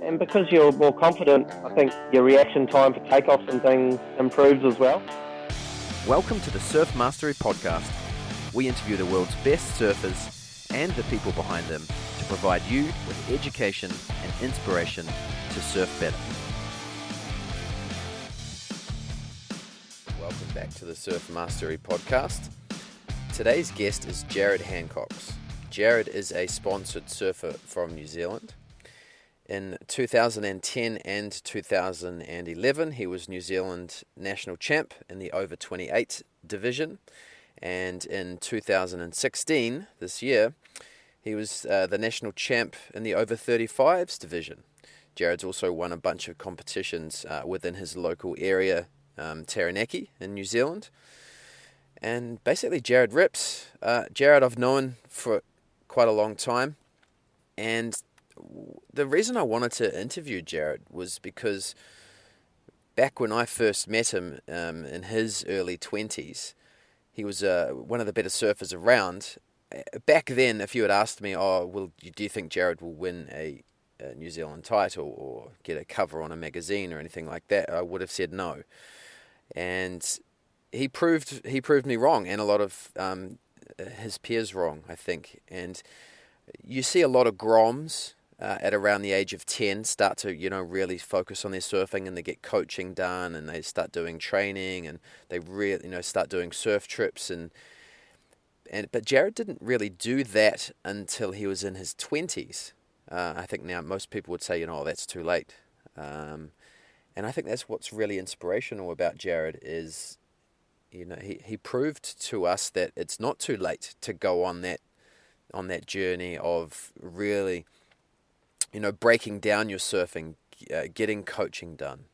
And because you're more confident, I think your reaction time for takeoffs and things improves as well. Welcome to the Surf Mastery Podcast. We interview the world's best surfers and the people behind them to provide you with education and inspiration to surf better. Welcome back to the Surf Mastery Podcast. Today's guest is Jared Hancox. Jared is a sponsored surfer from New Zealand. In 2010 and 2011, he was New Zealand national champ in the over 28 division. And in 2016, this year, he was the national champ in the over 35s division. Jared's also won a bunch of competitions within his local area, Taranaki in New Zealand. And basically, Jared rips. Jared I've known for quite a long time. And the reason I wanted to interview Jared was because back when I first met him in his early 20s, he was one of the better surfers around. Back then, if you had asked me, do you think Jared will win a New Zealand title or get a cover on a magazine or anything like that, I would have said no. And he proved me wrong, and a lot of his peers wrong, I think. And you see a lot of groms at around the age of 10 start to, really focus on their surfing, and they get coaching done and they start doing training and they really, start doing surf trips. But Jared didn't really do that until he was in his 20s. I think now most people would say, that's too late. And I think that's what's really inspirational about Jared is, he proved to us that it's not too late to go on that journey of really, breaking down your surfing, getting coaching done,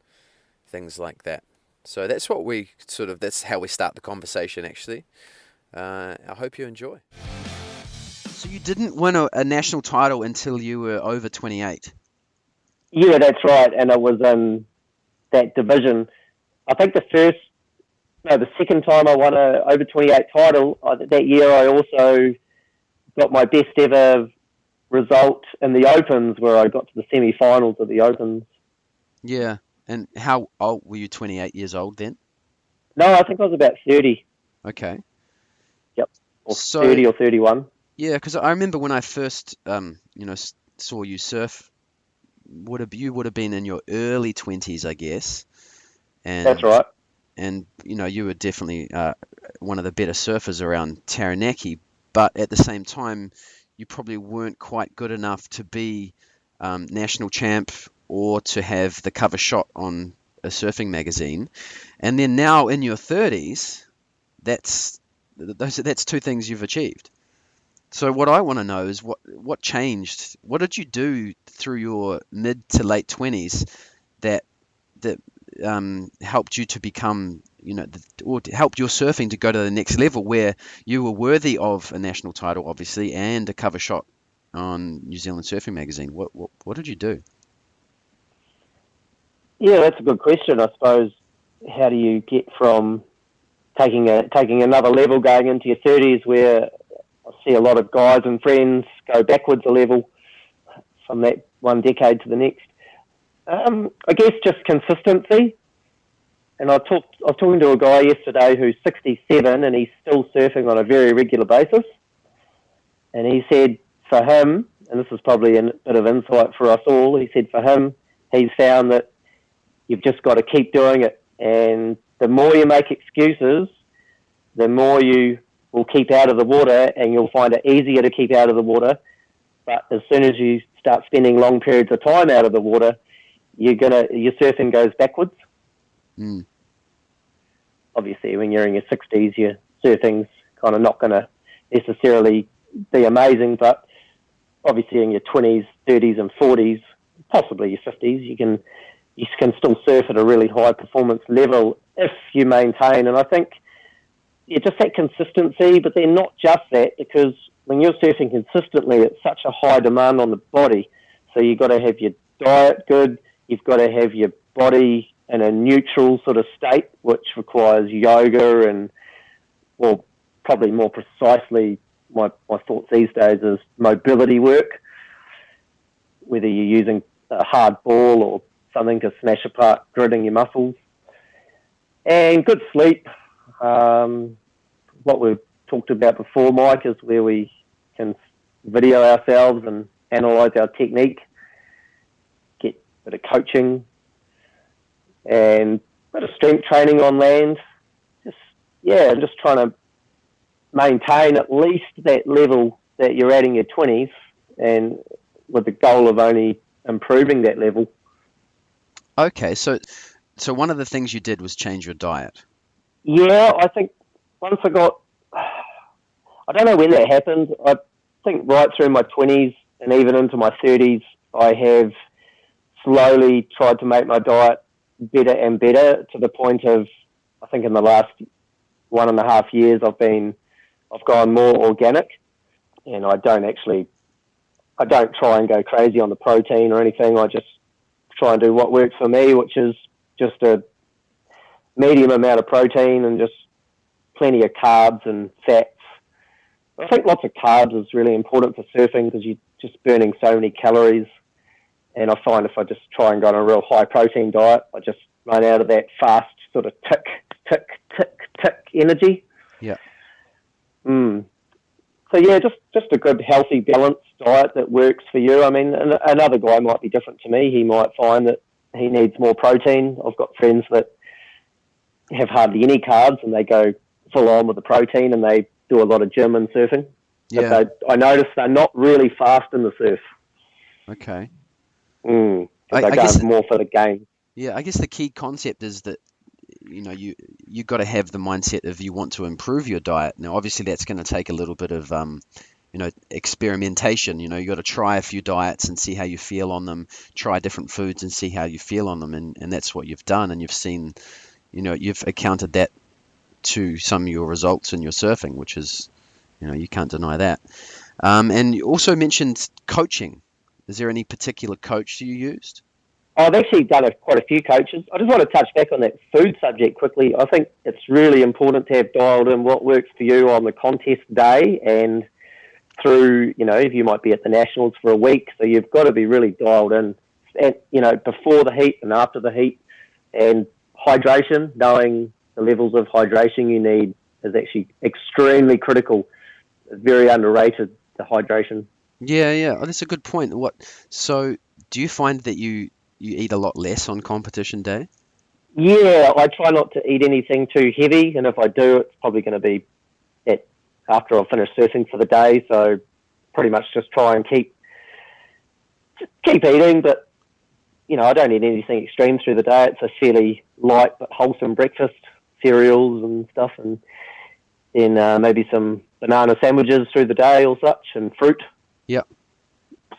things like that. So that's that's how we start the conversation, actually. I hope you enjoy. So you didn't win a national title until you were over 28? Yeah, that's right. And I was in that division. I think the second time I won a over 28 title, that year I also got my best ever result in the Opens, where I got to the semi-finals of the Opens. Yeah. And how old were you? 28 years old then? No, I think I was about 30. Okay. Yep. Or 30 or 31. Yeah, because I remember when I first, saw you surf, you would have been in your early 20s, I guess. And, that's right. And, you were definitely one of the better surfers around Taranaki, but at the same time, you probably weren't quite good enough to be national champ or to have the cover shot on a surfing magazine. And then now in your 30s, that's two things you've achieved. So what I want to know is what changed? What did you do through your mid to late 20s that helped you to become, or helped your surfing to go to the next level where you were worthy of a national title, obviously, and a cover shot on New Zealand Surfing Magazine? What did you do? Yeah, that's a good question. I suppose, how do you get from taking another level going into your 30s, where I see a lot of guys and friends go backwards a level from that one decade to the next? I guess just consistency. And I was talking to a guy yesterday who's 67 and he's still surfing on a very regular basis. And he said for him, and this is probably a bit of insight for us all, he said for him, he's found that you've just got to keep doing it. And the more you make excuses, the more you will keep out of the water, and you'll find it easier to keep out of the water. But as soon as you start spending long periods of time out of the water, your surfing goes backwards. Mm. Obviously, when you're in your 60s, your surfing's kind of not going to necessarily be amazing, but obviously in your 20s, 30s and 40s, possibly your 50s, you can still surf at a really high performance level if you maintain. And I think just that consistency, but then not just that, because when you're surfing consistently, it's such a high demand on the body. So you've got to have your diet good, you've got to have your body in a neutral sort of state, which requires yoga and, well, probably more precisely, my thoughts these days is mobility work, whether you're using a hard ball or something to smash apart, gritting your muscles. And good sleep. What we've talked about before, Mike, is where we can video ourselves and analyse our technique, get a bit of coaching, and a bit of strength training on land. Just trying to maintain at least that level that you're at in your 20s, and with the goal of only improving that level. Okay, so one of the things you did was change your diet. Yeah, I think once I don't know when that happened. I think right through my 20s and even into my 30s, I have slowly tried to make my diet better and better, to the point of, I think in the last 1.5 years, I've gone more organic, and I don't try and go crazy on the protein or anything. I just try and do what works for me, which is just a medium amount of protein and just plenty of carbs and fats. I think lots of carbs is really important for surfing because you're just burning so many calories. And I find if I just try and go on a real high protein diet, I just run out of that fast sort of tick, tick, tick, tick energy. Yeah. So yeah, just a good, healthy, balanced diet that works for you. I mean, another guy might be different to me. He might find that he needs more protein. I've got friends that have hardly any carbs and they go full on with the protein and they do a lot of gym and surfing. Yeah. But I notice they're not really fast in the surf. Okay. They're I guess going more for the game. Yeah, I guess the key concept is that you got to have the mindset of you want to improve your diet. Now, obviously, that's going to take a little bit of experimentation. You got to try a few diets and see how you feel on them. Try different foods and see how you feel on them, and that's what you've done. And you've seen, you've accounted that to some of your results in your surfing, which is, you can't deny that. And you also mentioned coaching. Is there any particular coach you used? I've actually done quite a few coaches. I just want to touch back on that food subject quickly. I think it's really important to have dialed in what works for you on the contest day and through, if you might be at the Nationals for a week. So you've got to be really dialed in, before the heat and after the heat. And hydration, knowing the levels of hydration you need is actually extremely critical. It's very underrated, the hydration. Yeah. Oh, that's a good point. So do you find that you eat a lot less on competition day? Yeah, I try not to eat anything too heavy, and if I do, it's probably going to be after I've finished surfing for the day. So pretty much just try and keep eating, but I don't eat anything extreme through the day. It's a fairly light but wholesome breakfast, cereals and stuff, and then maybe some banana sandwiches through the day or such, and fruit. Yep.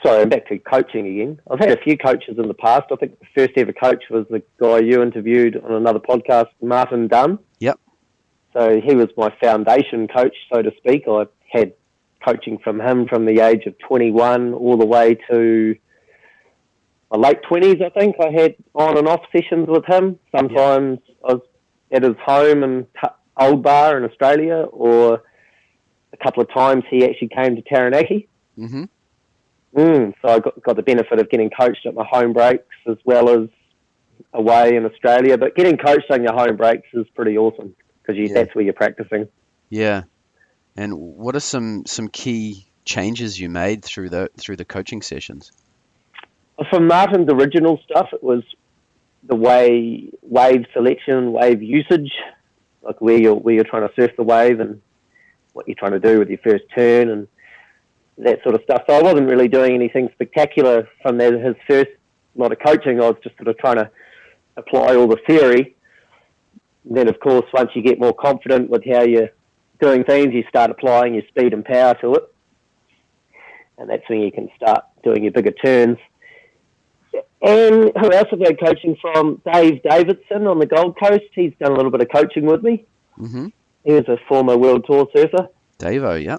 Sorry, I'm back to coaching again. I've had a few coaches in the past. I think the first ever coach was the guy you interviewed on another podcast, Martin Dunn. Yep. So he was my foundation coach, so to speak. I had coaching from him from the age of 21 all the way to my late 20s, I think. I had on and off sessions with him. Sometimes I was at his home in Old Bar in Australia, or a couple of times he actually came to Taranaki. Mm-hmm. So I got the benefit of getting coached at my home breaks as well as away in Australia. But getting coached on your home breaks is pretty awesome because that's where you're practicing. Yeah. And what are some key changes you made through the coaching sessions? For Martin's original stuff, it was the wave selection, wave usage, like where you're trying to surf the wave and what you're trying to do with your first turn and that sort of stuff. So I wasn't really doing anything spectacular from his first lot of coaching. I was just sort of trying to apply all the theory. And then, of course, once you get more confident with how you're doing things, you start applying your speed and power to it. And that's when you can start doing your bigger turns. And who else have I had coaching from? Dave Davidson on the Gold Coast. He's done a little bit of coaching with me. Mm-hmm. He was a former World Tour surfer. Davo, yeah.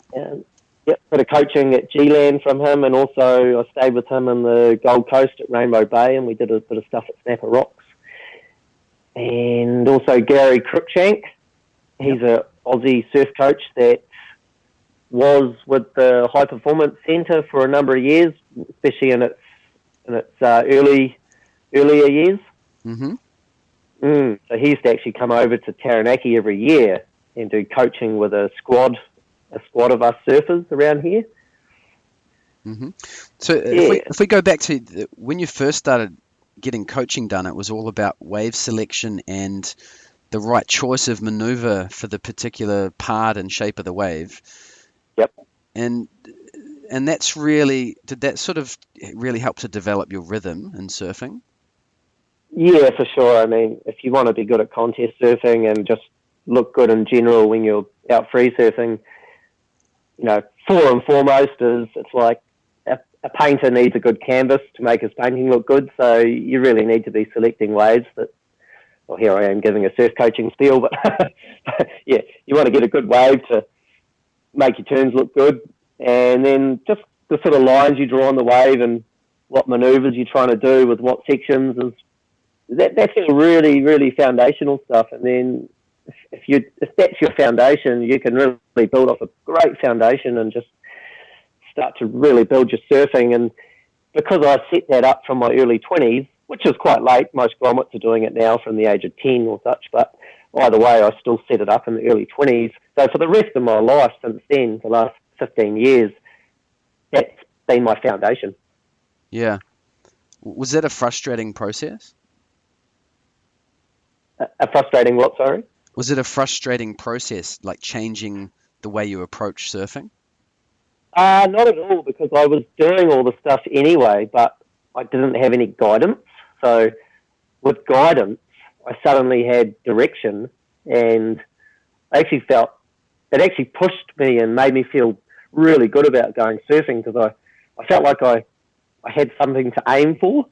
Yep, bit of coaching at G-Land from him, and also I stayed with him in the Gold Coast at Rainbow Bay, and we did a bit of stuff at Snapper Rocks. And also Gary Cruikshank. He's an Aussie surf coach that was with the High Performance Centre for a number of years, especially in its in its earlier years. Mm-hmm. So he used to actually come over to Taranaki every year and do coaching with a squad of us surfers around here. Mm-hmm. So if we go back to when you first started getting coaching done, it was all about wave selection and the right choice of maneuver for the particular part and shape of the wave. Yep. And that's really, did that sort of really help to develop your rhythm in surfing? Yeah, for sure. I mean, if you want to be good at contest surfing and just look good in general when you're out free surfing, for and foremost is it's like a painter needs a good canvas to make his painting look good. So you really need to be selecting waves that, well, here I am giving a surf coaching spiel, but yeah, you want to get a good wave to make your turns look good. And then just the sort of lines you draw on the wave and what maneuvers you're trying to do with what sections is that's really, really foundational stuff. And then if that's your foundation, you can really build off a great foundation and just start to really build your surfing. And because I set that up from my early 20s, which is quite late, most grommets are doing it now from the age of 10 or such, but either way, I still set it up in the early 20s. So for the rest of my life since then, the last 15 years, that's been my foundation. Yeah. Was that a frustrating process? A frustrating what, sorry? Was it a frustrating process, like changing the way you approach surfing? Not at all, because I was doing all the stuff anyway, but I didn't have any guidance. So with guidance, I suddenly had direction, and I actually felt it actually pushed me and made me feel really good about going surfing because I felt like I had something to aim for.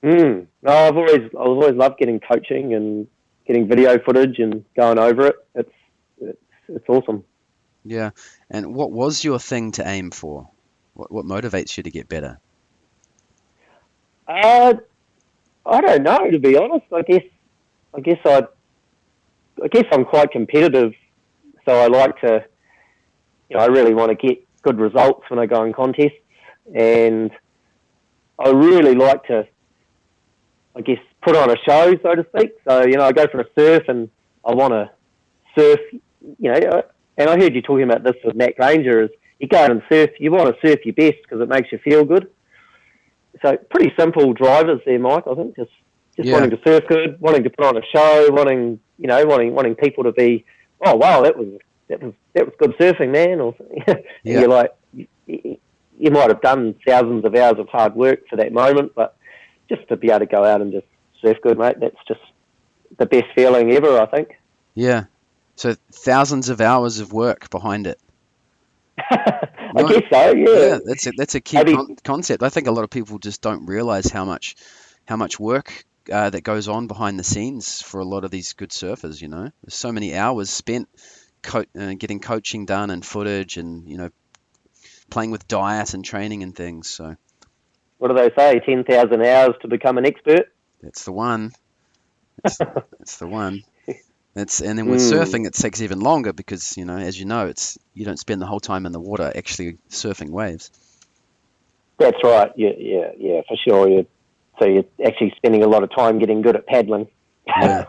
No, I've always loved getting coaching and getting video footage and going over it. It's awesome. Yeah. And what was your thing to aim for? What motivates you to get better? I don't know, to be honest. I guess I'm quite competitive, so I like to, I really want to get good results when I go in contests, and I really like to, I guess, put on a show, so to speak. So, I go for a surf and I want to surf, and I heard you talking about this with Matt Granger, is you go out and surf, you want to surf your best because it makes you feel good. So pretty simple drivers there, Mike, I think, just wanting to surf good, wanting to put on a show, wanting people to be, oh, wow, that was good surfing, man, or and you're like, you might have done thousands of hours of hard work for that moment, but just to be able to go out and just surf good, mate, that's just the best feeling ever, I think. Yeah. So thousands of hours of work behind it. I guess so, yeah. That's a key concept. I think a lot of people just don't realize how much work that goes on behind the scenes for a lot of these good surfers. There's so many hours spent getting coaching done and footage and playing with diet and training and things. So what do they say? 10,000 hours to become an expert. That's the one. That's the one. And then with surfing, it takes even longer because, as you know, you don't spend the whole time in the water actually surfing waves. That's right. Yeah, for sure. So you're actually spending a lot of time getting good at paddling. Yeah.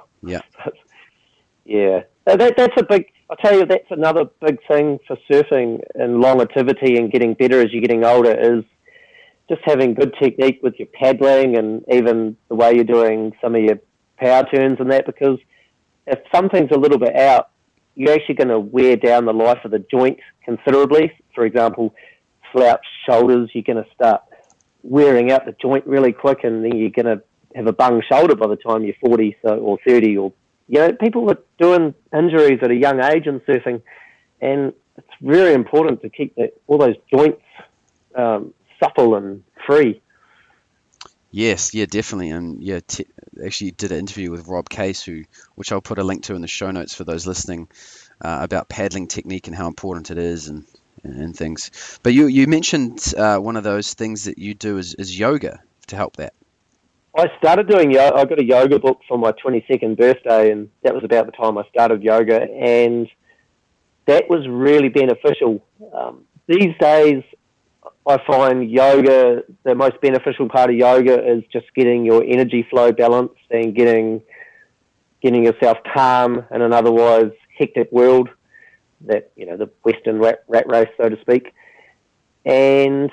Yeah. That's a big, I'll tell you, that's another big thing for surfing and longevity and getting better as you're getting older is just having good technique with your paddling and even the way you're doing some of your power turns and that, because if something's a little bit out, you're actually going to wear down the life of the joint considerably. For example, slouched shoulders, you're going to start wearing out the joint really quick, and then you're going to have a bung shoulder by the time you're 40 or 30. Or people are doing injuries at a young age in surfing, and it's very important to keep all those joints supple and free. Yes, yeah, definitely. And actually did an interview with Rob Case, which I'll put a link to in the show notes for those listening, about paddling technique and how important it is and things. But you mentioned one of those things that you do is yoga to help that. I started doing yoga. I got a yoga book for my 22nd birthday, and that was about the time I started yoga, and that was really beneficial. These days, I find yoga, the most beneficial part of yoga is just getting your energy flow balanced and getting yourself calm in an otherwise hectic world, that, the Western rat race, so to speak. And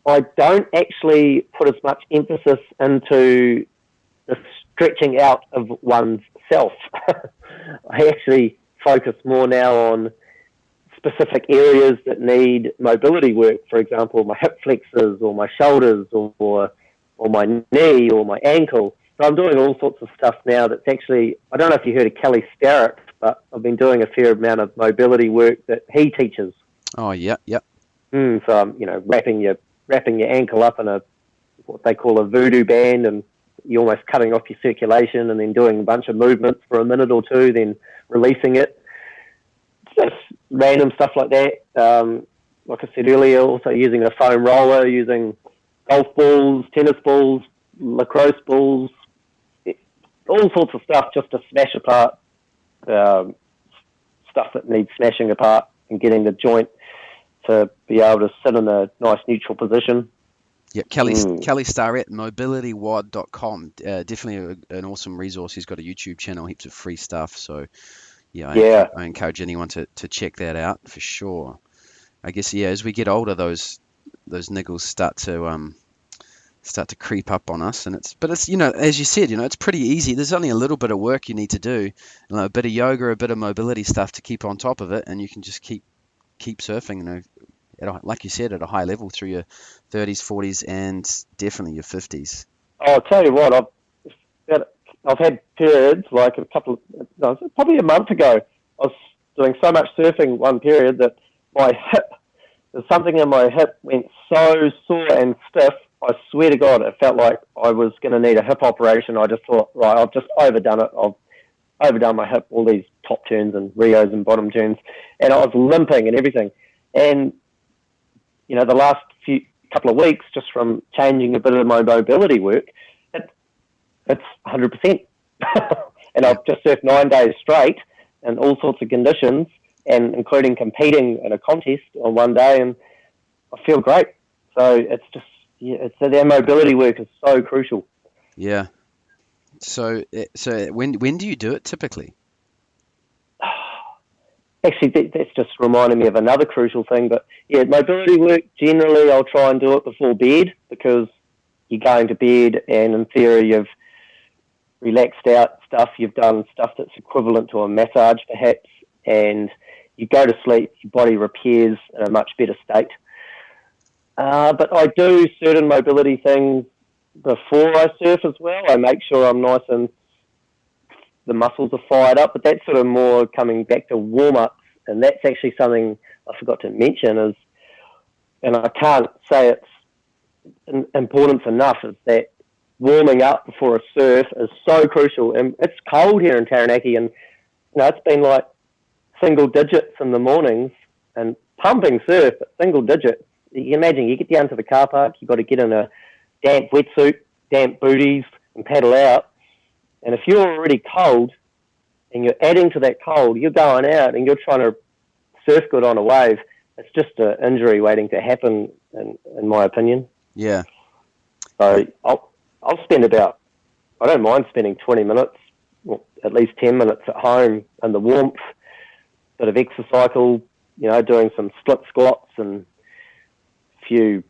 I don't actually put as much emphasis into the stretching out of one's self. I actually focus more now on specific areas that need mobility work. For example, my hip flexors or my shoulders or my knee or my ankle. So I'm doing all sorts of stuff now that's actually, I don't know if you heard of Kelly Starrett, but I've been doing a fair amount of mobility work that he teaches. Oh, yeah, yep. So I'm, wrapping your ankle up in what they call a voodoo band, and you're almost cutting off your circulation, and then doing a bunch of movements for a minute or two, then releasing it. Just random stuff like that. Like I said earlier, also using a foam roller, using golf balls, tennis balls, lacrosse balls, all sorts of stuff just to smash apart stuff that needs smashing apart, and getting the joint to be able to sit in a nice neutral position. Yeah, Kelly Starrett, mobilitywod.com. Definitely an awesome resource. He's got a YouTube channel, heaps of free stuff. So, I encourage anyone to check that out for sure. I guess, as we get older, those niggles start to creep up on us, and it's as you said, it's pretty easy. There's only a little bit of work you need to do, a bit of yoga, a bit of mobility stuff to keep on top of it, and you can just keep surfing, like you said, at a high level through your 30s, 40s, and definitely your 50s. I'll tell you what, I've had periods, like probably a month ago, I was doing so much surfing one period that there's something in my hip went so sore and stiff, I swear to God, it felt like I was going to need a hip operation. I just thought, right, I've just overdone it. I've overdone my hip, all these top turns and Rios and bottom turns, and I was limping and everything. And, the last couple of weeks, just from changing a bit of my mobility work, it's 100%. And I've just surfed 9 days straight in all sorts of conditions, and including competing in a contest on one day, and I feel great. So it's just, their mobility work is so crucial. Yeah. So when do you do it typically? Actually, that's just reminding me of another crucial thing. But mobility work, generally I'll try and do it before bed, because you're going to bed and in theory you've relaxed out stuff, you've done stuff that's equivalent to a massage perhaps, and you go to sleep, your body repairs in a much better state. But I do certain mobility things before I surf as well. I make sure I'm nice and the muscles are fired up, but that's sort of more coming back to warm-ups, and that's actually something I forgot to mention is, and I can't say it's importance enough, is that warming up before a surf is so crucial. And it's cold here in Taranaki, and it's been like single digits in the mornings and pumping surf at single digits. You can imagine, you get down to the car park, you've got to get in a damp wetsuit, damp booties, and paddle out. And if you're already cold and you're adding to that cold, you're going out and you're trying to surf good on a wave, it's just an injury waiting to happen, in my opinion. Yeah. So I'll spend I don't mind spending 20 minutes, or at least 10 minutes at home in the warmth, bit of exercise, doing some split squats and a few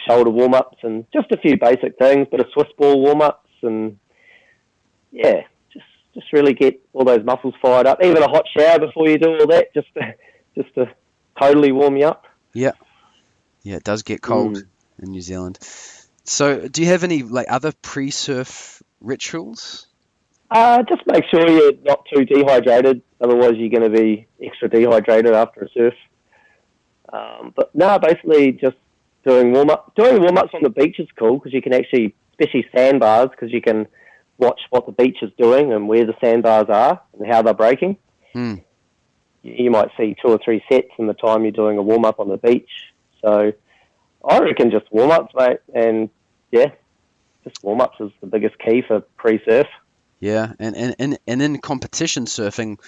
shoulder warm-ups and just a few basic things, bit of Swiss ball warm-ups, and just really get all those muscles fired up. Even a hot shower before you do all that, just to totally warm you up. Yeah, it does get cold in New Zealand. So, do you have any other pre-surf rituals? Just make sure you're not too dehydrated. Otherwise, you're going to be extra dehydrated after a surf. But no, basically just doing warm-ups on the beach is cool, because you can actually, especially sandbars, because you can watch what the beach is doing and where the sandbars are and how they're breaking. You might see 2 or 3 sets in the time you're doing a warm-up on the beach. So I reckon just warm-ups, mate, and just warm-ups is the biggest key for pre-surf. Yeah, and in competition surfing,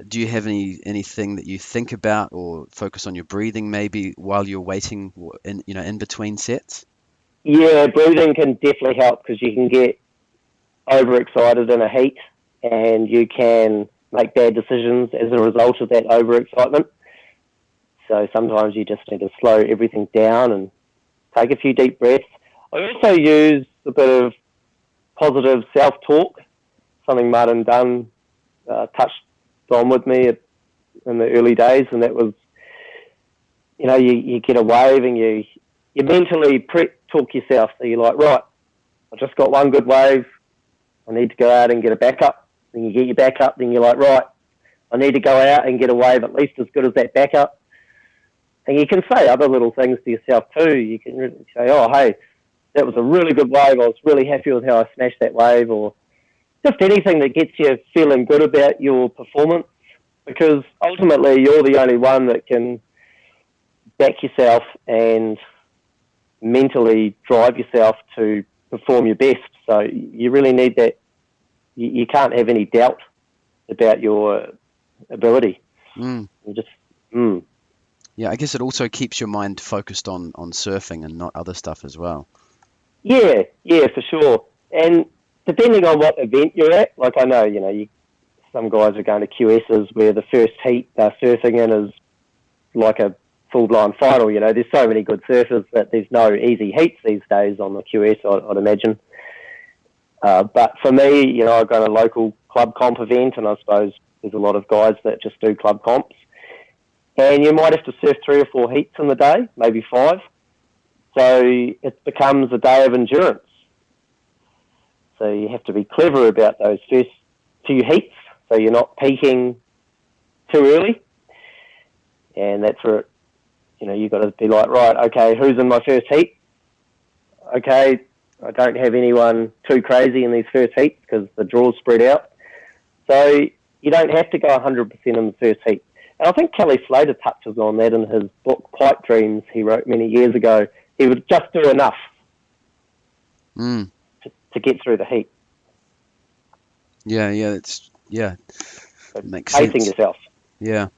Do you have anything that you think about or focus on your breathing maybe while you're waiting in between sets? Yeah, breathing can definitely help because you can get overexcited in a heat and you can make bad decisions as a result of that overexcitement. So sometimes you just need to slow everything down and take a few deep breaths. I also use a bit of positive self-talk, something Martin Dunn touched on with me in the early days, and that was, you get a wave and you mentally talk yourself. So you're like, right, I just got one good wave, I need to go out and get a backup. Then you get your backup, then you're like, right, I need to go out and get a wave at least as good as that backup. And you can say other little things to yourself too. You can really say, oh, hey, that was a really good wave. I was really happy with how I smashed that wave, or just anything that gets you feeling good about your performance, because ultimately you're the only one that can back yourself and mentally drive yourself to perform your best. So you really need that. You can't have any doubt about your ability. Mm. Yeah, I guess it also keeps your mind focused on surfing and not other stuff as well. Yeah, for sure. And depending on what event you're at, like I know, some guys are going to QSs where the first heat they're surfing in is like a full-blown final. There's so many good surfers that there's no easy heats these days on the QS, I'd imagine. But for me, I've got a local club comp event, and I suppose there's a lot of guys that just do club comps. And you might have to surf 3 or 4 heats in the day, maybe 5. So it becomes a day of endurance. So you have to be clever about those first few heats, so you're not peaking too early. And that's where, you've got to be like, right, okay, who's in my first heat? Okay, I don't have anyone too crazy in these first heats because the draw's spread out. So you don't have to go 100% in the first heat. And I think Kelly Slater touches on that in his book, Pipe Dreams, he wrote many years ago. He would just do enough to get through the heat. Yeah, it makes Pacing sense. yourself. Yeah.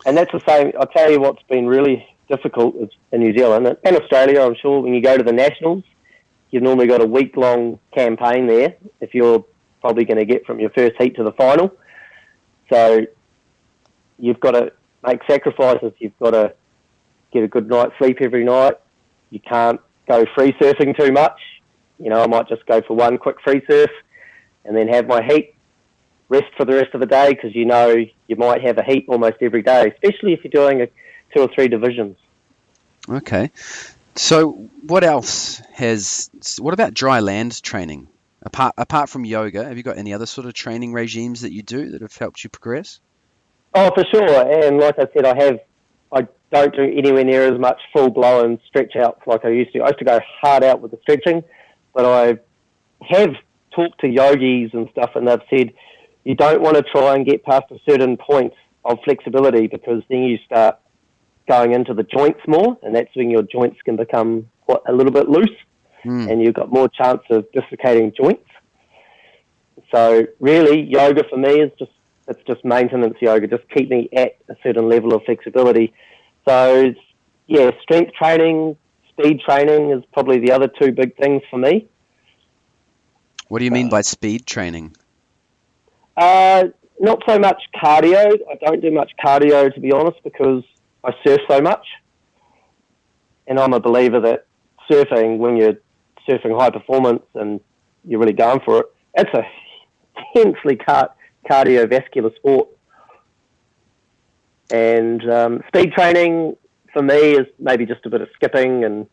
And that's the same. I'll tell you what's been really difficult in New Zealand and Australia, I'm sure, when you go to the Nationals, you've normally got a week-long campaign there if you're probably going to get from your first heat to the final. So you've got to make sacrifices. You've got to get a good night's sleep every night. You can't go free surfing too much. I might just go for one quick free surf and then have my heat, rest for the rest of the day, because you might have a heat almost every day, especially if you're doing 2 or 3 divisions. Okay. So what about dry land training? Apart from yoga, have you got any other sort of training regimes that you do that have helped you progress? Oh, for sure. And like I said, I don't do anywhere near as much full-blown stretch outs like I used to. I used to go hard out with the stretching, but I have talked to yogis and stuff, and they've said you don't want to try and get past a certain point of flexibility, because then you start going into the joints more, and that's when your joints can become a little bit loose, and you've got more chance of dislocating joints. So really, yoga for me is just maintenance yoga, just keep me at a certain level of flexibility. So, yeah, strength training, speed training is probably the other 2 big things for me. What do you mean by speed training? Not so much cardio. I don't do much cardio, to be honest, because I surf so much. And I'm a believer that surfing, when you're surfing high performance and you're really going for it, it's a intensely cardiovascular sport. And speed training for me is maybe just a bit of skipping, and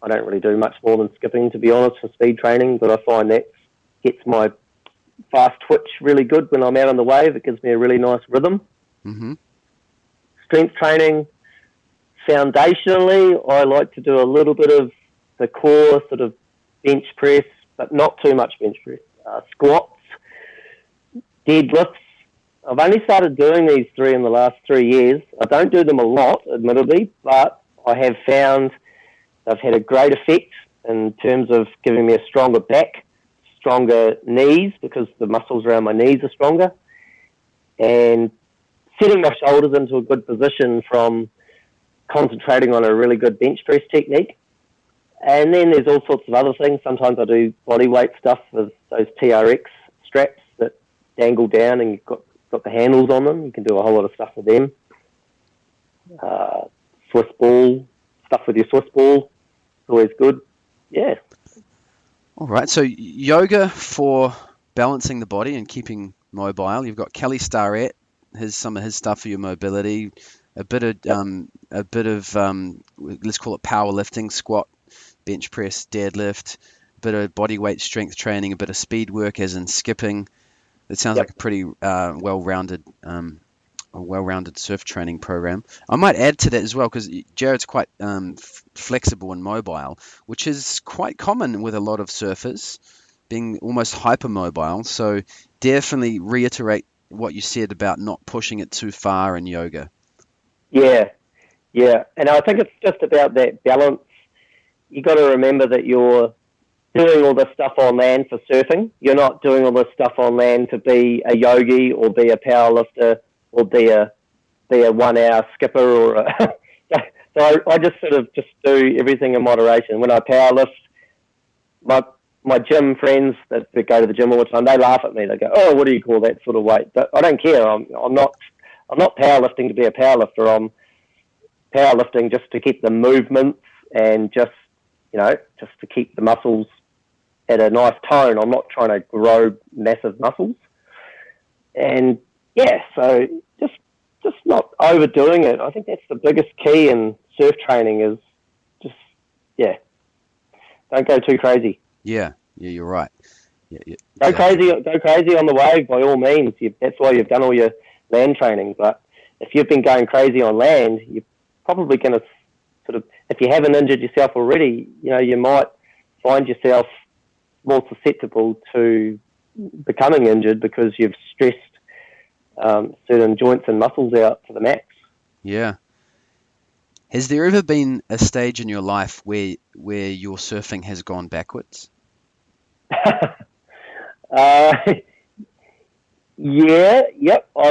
I don't really do much more than skipping, to be honest, for speed training, but I find that gets my fast twitch really good when I'm out on the wave. It gives me a really nice rhythm. Mm-hmm. Strength training, foundationally, I like to do a little bit of the core sort of bench press, but not too much bench press. Squats, deadlifts. I've only started doing these 3 in the last 3 years. I don't do them a lot, admittedly, but I have found they've had a great effect in terms of giving me a stronger back, stronger knees, because the muscles around my knees are stronger, and setting my shoulders into a good position from concentrating on a really good bench press technique. And then there's all sorts of other things. Sometimes I do body weight stuff with those TRX straps that dangle down and you've got the handles on them. You can do a whole lot of stuff with them. Swiss ball, stuff with your Swiss ball, always good. Yeah. All right. So yoga for balancing the body and keeping mobile. You've got Kelly Starrett. Here's some of his stuff for your mobility. A bit of let's call it powerlifting, squat, bench press, deadlift. A bit of body weight strength training. A bit of speed work, as in skipping. It sounds like a pretty well-rounded surf training program. I might add to that as well, because Jared's quite flexible and mobile, which is quite common with a lot of surfers, being almost hypermobile. So definitely reiterate what you said about not pushing it too far in yoga. Yeah. And I think it's just about that balance. You got to remember that you're doing all this stuff on land for surfing. You're not doing all this stuff on land to be a yogi or be a powerlifter or be a 1 hour skipper or so I just sort of just do everything in moderation. When I powerlift, my gym friends that go to the gym all the time, they laugh at me. They go, "Oh, what do you call that sort of weight?" But I don't care. I'm not powerlifting to be a powerlifter. I'm powerlifting just to keep the movements and just to keep the muscles at a nice tone. I'm not trying to grow massive muscles. And so just not overdoing it. I think that's the biggest key in surf training is just, don't go too crazy. Yeah, you're right. Go crazy on the wave by all means. That's why you've done all your land training. But if you've been going crazy on land, you're probably going to sort of, if you haven't injured yourself already, you might find yourself more susceptible to becoming injured because you've stressed certain joints and muscles out to the max. Yeah. Has there ever been a stage in your life where your surfing has gone backwards? I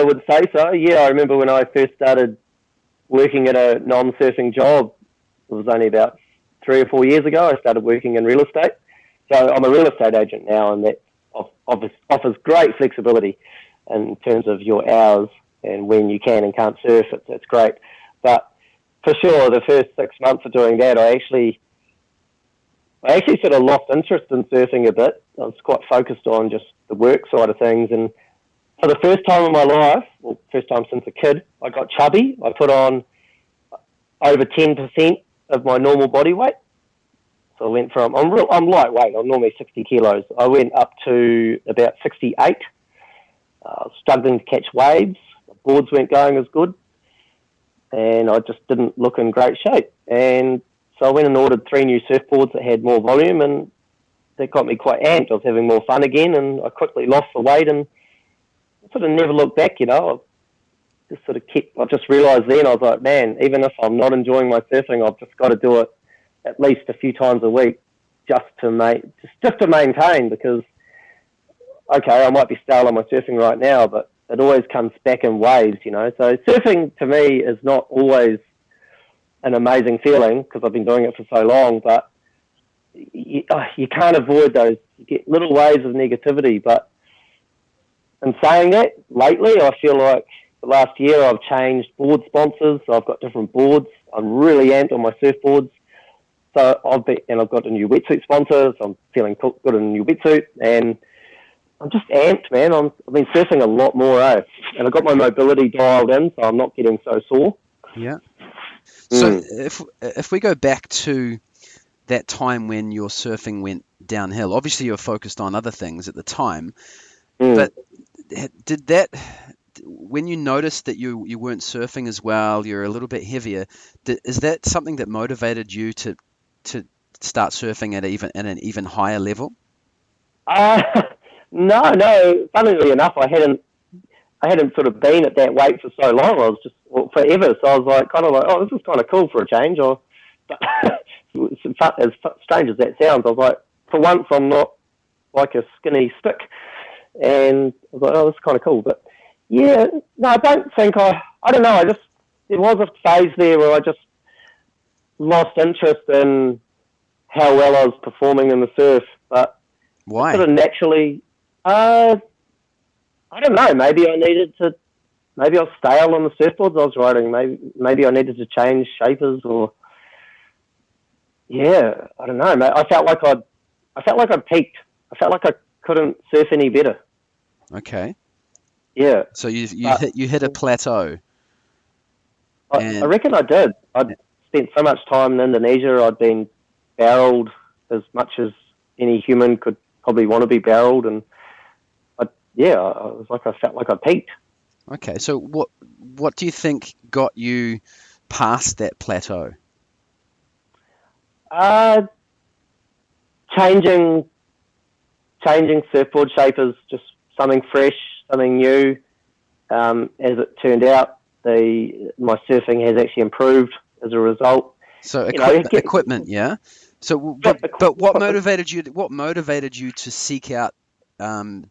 would say so. Yeah, I remember when I first started working at a non-surfing job, it was only about 3 or 4 years ago, I started working in real estate. So I'm a real estate agent now, and that offers great flexibility in terms of your hours and when you can and can't surf. It's great. But for sure, the first 6 months of doing that, I actually sort of lost interest in surfing a bit. I was quite focused on just the work side of things. And for the first time in my life, well, first time since a kid, I got chubby. I put on over 10% of my normal body weight. So I went from, I'm lightweight, I'm normally 60 kilos. I went up to about 68. I was struggling to catch waves. The boards weren't going as good. And I just didn't look in great shape. And so I went and ordered 3 new surfboards that had more volume, and that got me quite amped. I was having more fun again, and I quickly lost the weight and sort of never looked back, I just realised then, I was like, man, even if I'm not enjoying my surfing, I've just got to do it at least a few times a week just to maintain, because, okay, I might be stale on my surfing right now, but it always comes back in waves, So surfing to me is not always an amazing feeling because I've been doing it for so long, but you can't avoid those. You get little waves of negativity, but in saying that, lately I feel like the last year I've changed board sponsors, so I've got different boards. I'm really amped on my surfboards. So I've got a new wetsuit sponsor, so I'm feeling good in a new wetsuit, and I'm just amped, man. I've been surfing a lot more, and I've got my mobility dialed in, so I'm not getting so sore. Yeah. So if we go back to that time when your surfing went downhill, obviously you were focused on other things at the time, but did that, when you noticed that you weren't surfing as well, you're a little bit heavier, is that something that motivated you to start surfing at an even higher level? No. Funnily enough, I hadn't sort of been at that weight for so long. I was just forever. So I was like, oh, this is kind of cool for a change. But as strange as that sounds, I was like, for once, I'm not like a skinny stick. And I was like, oh, this is kind of cool. But Yeah, no, I don't think I don't know, there was a phase there where I just lost interest in how well I was performing in the surf, but Why? sort of naturally, I don't know, maybe I was stale on the surfboards I was riding, maybe I needed to change shapers or, yeah, I don't know, mate. I felt like I'd peaked. I felt like I couldn't surf any better. Okay. Yeah. So you hit a plateau. I reckon I did. I'd spent so much time in Indonesia. I'd been barreled as much as any human could probably want to be barreled, and I felt like I peaked. Okay. So what do you think got you past that plateau? Changing surfboard shapers, just something fresh, something new. As it turned out, my surfing has actually improved as a result. So equipment, yeah. So, but what motivated you? What motivated you to seek out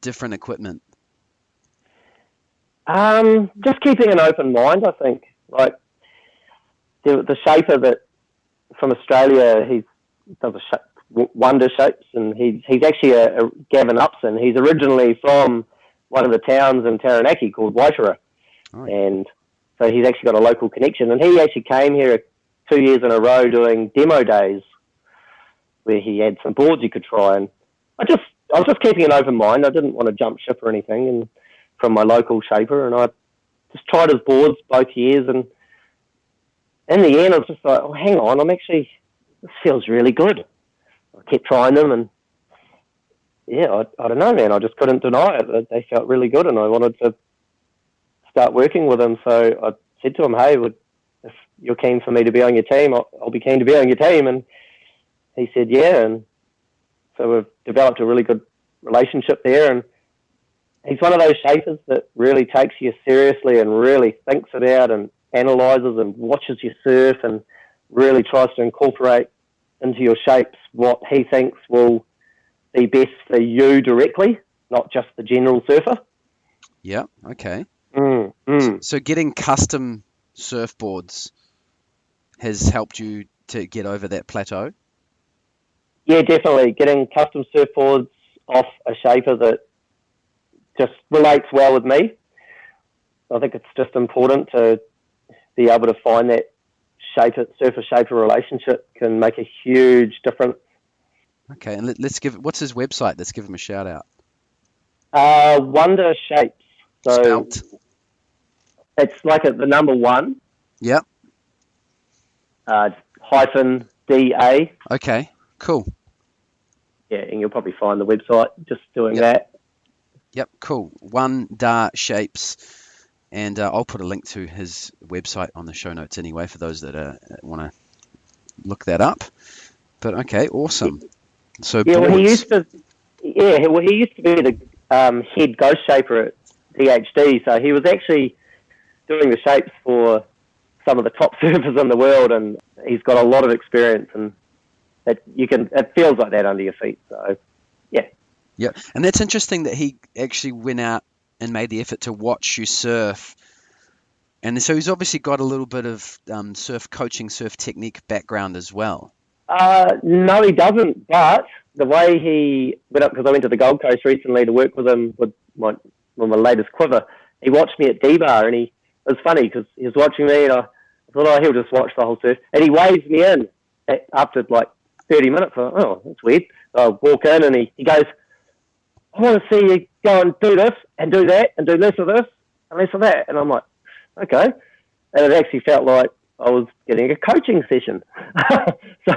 different equipment? Just keeping an open mind, I think. Like the shaper that from Australia, he does wonder shapes, and he's actually a Gavin Upson. He's originally from one of the towns in Taranaki called Waitara, and so he's actually got a local connection. And he actually came here 2 years in a row doing demo days where he had some boards you could try. And I was just keeping an open mind. I didn't want to jump ship or anything, and from my local shaper, and I just tried his boards both years. And in the end, I was just like, oh, hang on, this feels really good. I kept trying them, and yeah, I don't know, man. I just couldn't deny it. They felt really good, and I wanted to start working with them. So I said to him, hey, if you're keen for me to be on your team, I'll be keen to be on your team. And he said, yeah. And so we've developed a really good relationship there. And he's one of those shapers that really takes you seriously and really thinks it out and analyzes and watches your surf and really tries to incorporate into your shapes what he thinks will be best for you directly, not just the general surfer. Yeah, okay. So getting custom surfboards has helped you to get over that plateau? Yeah, definitely. Getting custom surfboards off a shaper that just relates well with me. I think it's just important to be able to find that surfer-shaper relationship can make a huge difference. Okay, and what's his website? Let's give him a shout out. Wonder Shapes. So spelt? It's like the number one. Yep. Hyphen DA. Okay, cool. Yeah, and you'll probably find the website just doing that. Yep, cool. Wonder Shapes. And I'll put a link to his website on the show notes anyway for those that want to look that up. But okay, awesome. So he used to be the head ghost shaper at DHD. So he was actually doing the shapes for some of the top surfers in the world, and he's got a lot of experience, and it feels like that under your feet. So yeah. Yeah, and that's interesting that he actually went out and made the effort to watch you surf. And so he's obviously got a little bit of surf coaching, surf technique background as well. No, he doesn't. But the way he went up, because I went to the Gold Coast recently to work with him with my latest quiver, he watched me at D-Bar, and it was funny because he was watching me, and I thought, oh, he'll just watch the whole surf. And he waves me in after like 30 minutes. I thought, oh, that's weird. So I walk in, and he goes, I want to see you go and do this and do that and do less of this and less of that. And I'm like, okay. And it actually felt like I was getting a coaching session. So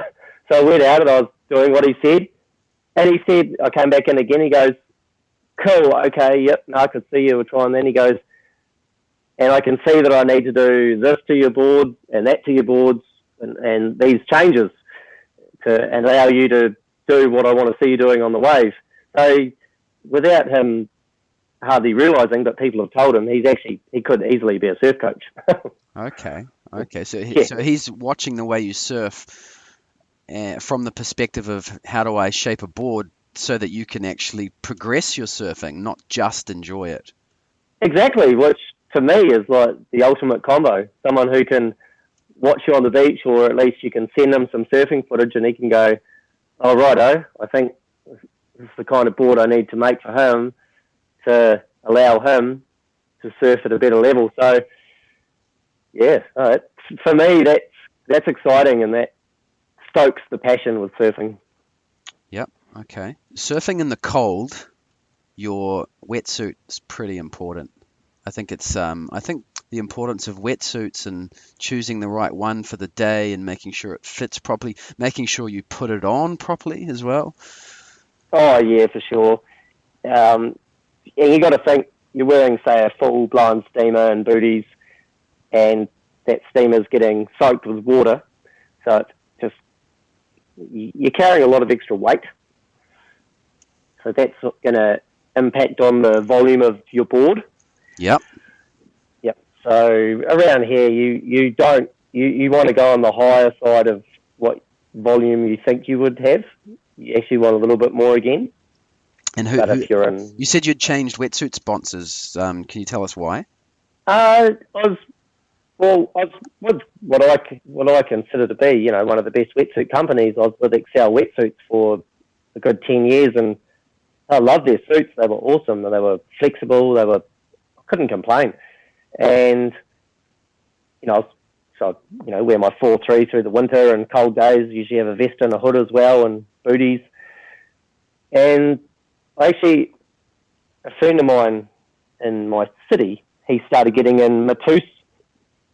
I went out and I was doing what he said. And he said, I came back in again. He goes, cool, okay, yep, no, I could see you were trying. Then he goes, and I can see that I need to do this to your board and that to your boards and these changes to allow you to do what I want to see you doing on the wave. So without him hardly realising, but people have told him, he could easily be a surf coach. Okay. So he's watching the way you surf from the perspective of how do I shape a board so that you can actually progress your surfing, not just enjoy it. Exactly, which to me is like the ultimate combo. Someone who can watch you on the beach, or at least you can send him some surfing footage and he can go, oh, righto, I think this is the kind of board I need to make for him to allow him to surf at a better level. So, yeah, for me, that's exciting, and that stokes the passion with surfing. Yep. Okay. Surfing in the cold, your wetsuit is pretty important. I think the importance of wetsuits and choosing the right one for the day and making sure it fits properly, making sure you put it on properly as well. Oh, yeah, for sure. And you got to think, you're wearing, say, a full-blown steamer and booties, and that steamer's getting soaked with water. So it's just, you're carrying a lot of extra weight. So that's going to impact on the volume of your board. Yep. Yep. So around here, you want to go on the higher side of what volume you think you would have. You actually want a little bit more again. And you said you'd changed wetsuit sponsors. Can you tell us why? I was with what I consider to be, one of the best wetsuit companies. I was with Excel Wetsuits for a good 10 years, and I loved their suits. They were awesome. They were flexible. I couldn't complain. And, wear my 4-3 through the winter and cold days. Usually have a vest and a hood as well, and booties. And actually, a friend of mine in my city, he started getting in Matuse.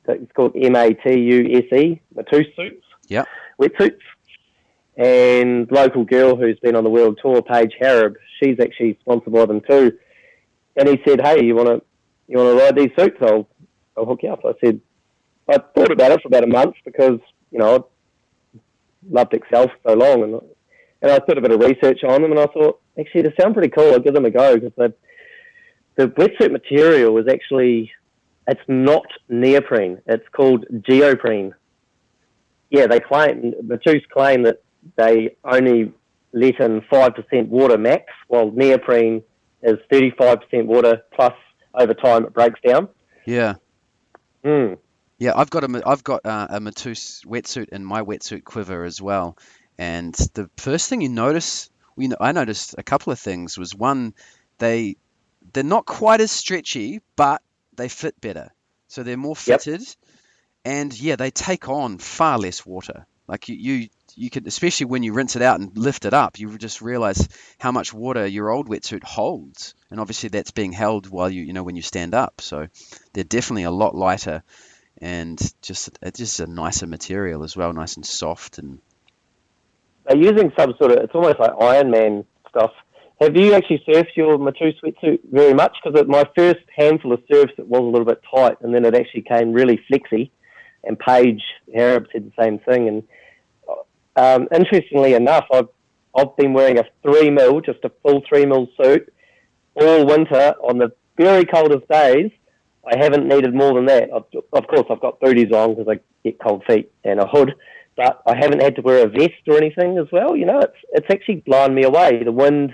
It's called Matuse, Matuse suits. Yeah. Wetsuits. And local girl who's been on the world tour, Paige Harab, she's actually sponsored by them too. And he said, "Hey, you want to ride these suits? I'll hook you up." I said, I thought about it for about a month because I loved Excel for so long, and I did a bit of research on them, and I thought, actually, they sound pretty cool. I'll give them a go, because the wetsuit material is actually, it's not neoprene. It's called geoprene. Yeah, Matuse claim that they only let in 5% water max, while neoprene is 35% water plus over time it breaks down. Yeah. Mm. Yeah, I've got a Matuse wetsuit in my wetsuit quiver as well. And the first thing you notice, I noticed a couple of things. Was one, they're not quite as stretchy, but they fit better. So they're more fitted. Yep. And yeah, they take on far less water. Like you can, especially when you rinse it out and lift it up, you just realize how much water your old wetsuit holds. And obviously that's being held while when you stand up. So they're definitely a lot lighter, and it's just a nicer material as well, nice and soft. And they're using some sort of, it's almost like Iron Man stuff. Have you actually surfed your Matuse wetsuit very much? Because my first handful of surfs, it was a little bit tight, and then it actually came really flexy. And Paige Harab said the same thing. And interestingly enough, I've been wearing a 3mm, just a full 3mm suit, all winter on the very coldest days. I haven't needed more than that. Of course, I've got booties on because I get cold feet, and a hood, but I haven't had to wear a vest or anything as well. It's actually blown me away. The wind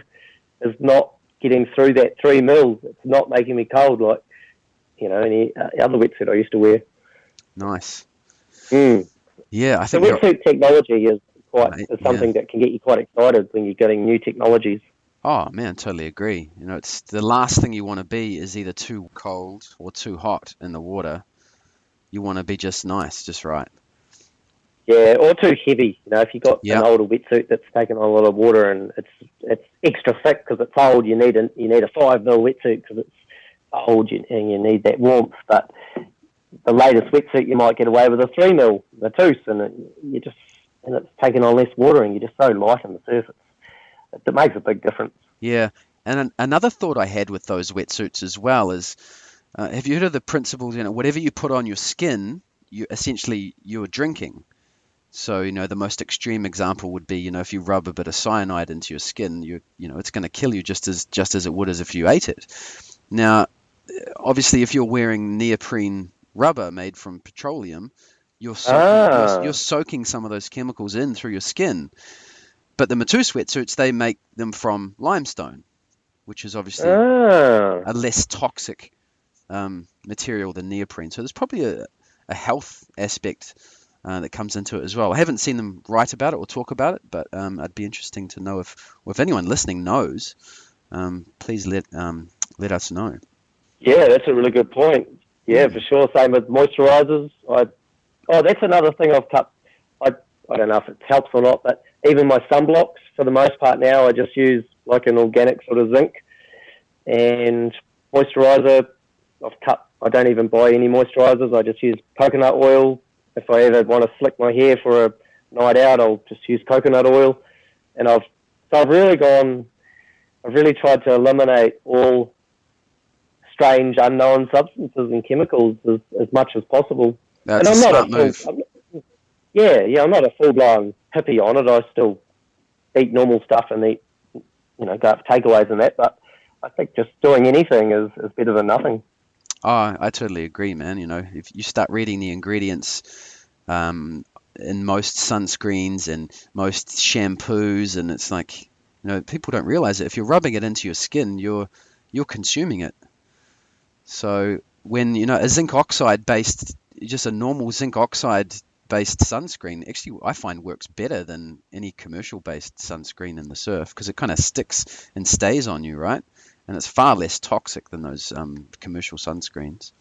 is not getting through that 3mm. It's not making me cold like any other wetsuit I used to wear. Nice. Mm. Yeah, I think the wetsuit technology is something that can get you quite excited when you're getting new technologies. Oh man, totally agree. It's the last thing you want to be is either too cold or too hot in the water. You want to be just nice, just right. Yeah, or too heavy. If you've got an older wetsuit that's taken on a lot of water and it's extra thick because it's old, you need a 5mm wetsuit because it's old and you need that warmth. But the latest wetsuit, you might get away with a 3mm Matuse, and it's taking on less water, and you're just so light on the surface. It makes a big difference. Yeah, and another thought I had with those wetsuits as well is, have you heard of the principle? Whatever you put on your skin, you're drinking. So the most extreme example would be if you rub a bit of cyanide into your skin, it's going to kill you just as it would as if you ate it. Now, obviously, if you're wearing neoprene rubber made from petroleum, you're soaking some of those chemicals in through your skin. But the Matuse wetsuits, they make them from limestone, which is obviously a less toxic material than neoprene. So there's probably a health aspect that comes into it as well. I haven't seen them write about it or talk about it, but I'd be interesting to know if anyone listening knows. Please let us know. Yeah, that's a really good point. Yeah, for sure. Same with moisturizers. That's another thing I've cut. I don't know if it helps or not, but even my sunblocks, for the most part now, I just use like an organic sort of zinc. And moisturizer, I've cut. I don't even buy any moisturizers. I just use coconut oil. If I ever want to slick my hair for a night out, I'll just use coconut oil. And I've really tried to eliminate all strange, unknown substances and chemicals as much as possible. That's a smart move. I'm not a full-blown hippie on it. I still eat normal stuff and eat, go out for takeaways and that. But I think just doing anything is better than nothing. Oh, I totally agree, man. If you start reading the ingredients in most sunscreens and most shampoos, and it's like, people don't realize it. If you're rubbing it into your skin, you're consuming it. So when, a zinc oxide based, just a normal zinc oxide based sunscreen, actually I find works better than any commercial based sunscreen in the surf, because it kind of sticks and stays on you, right? And it's far less toxic than those commercial sunscreens.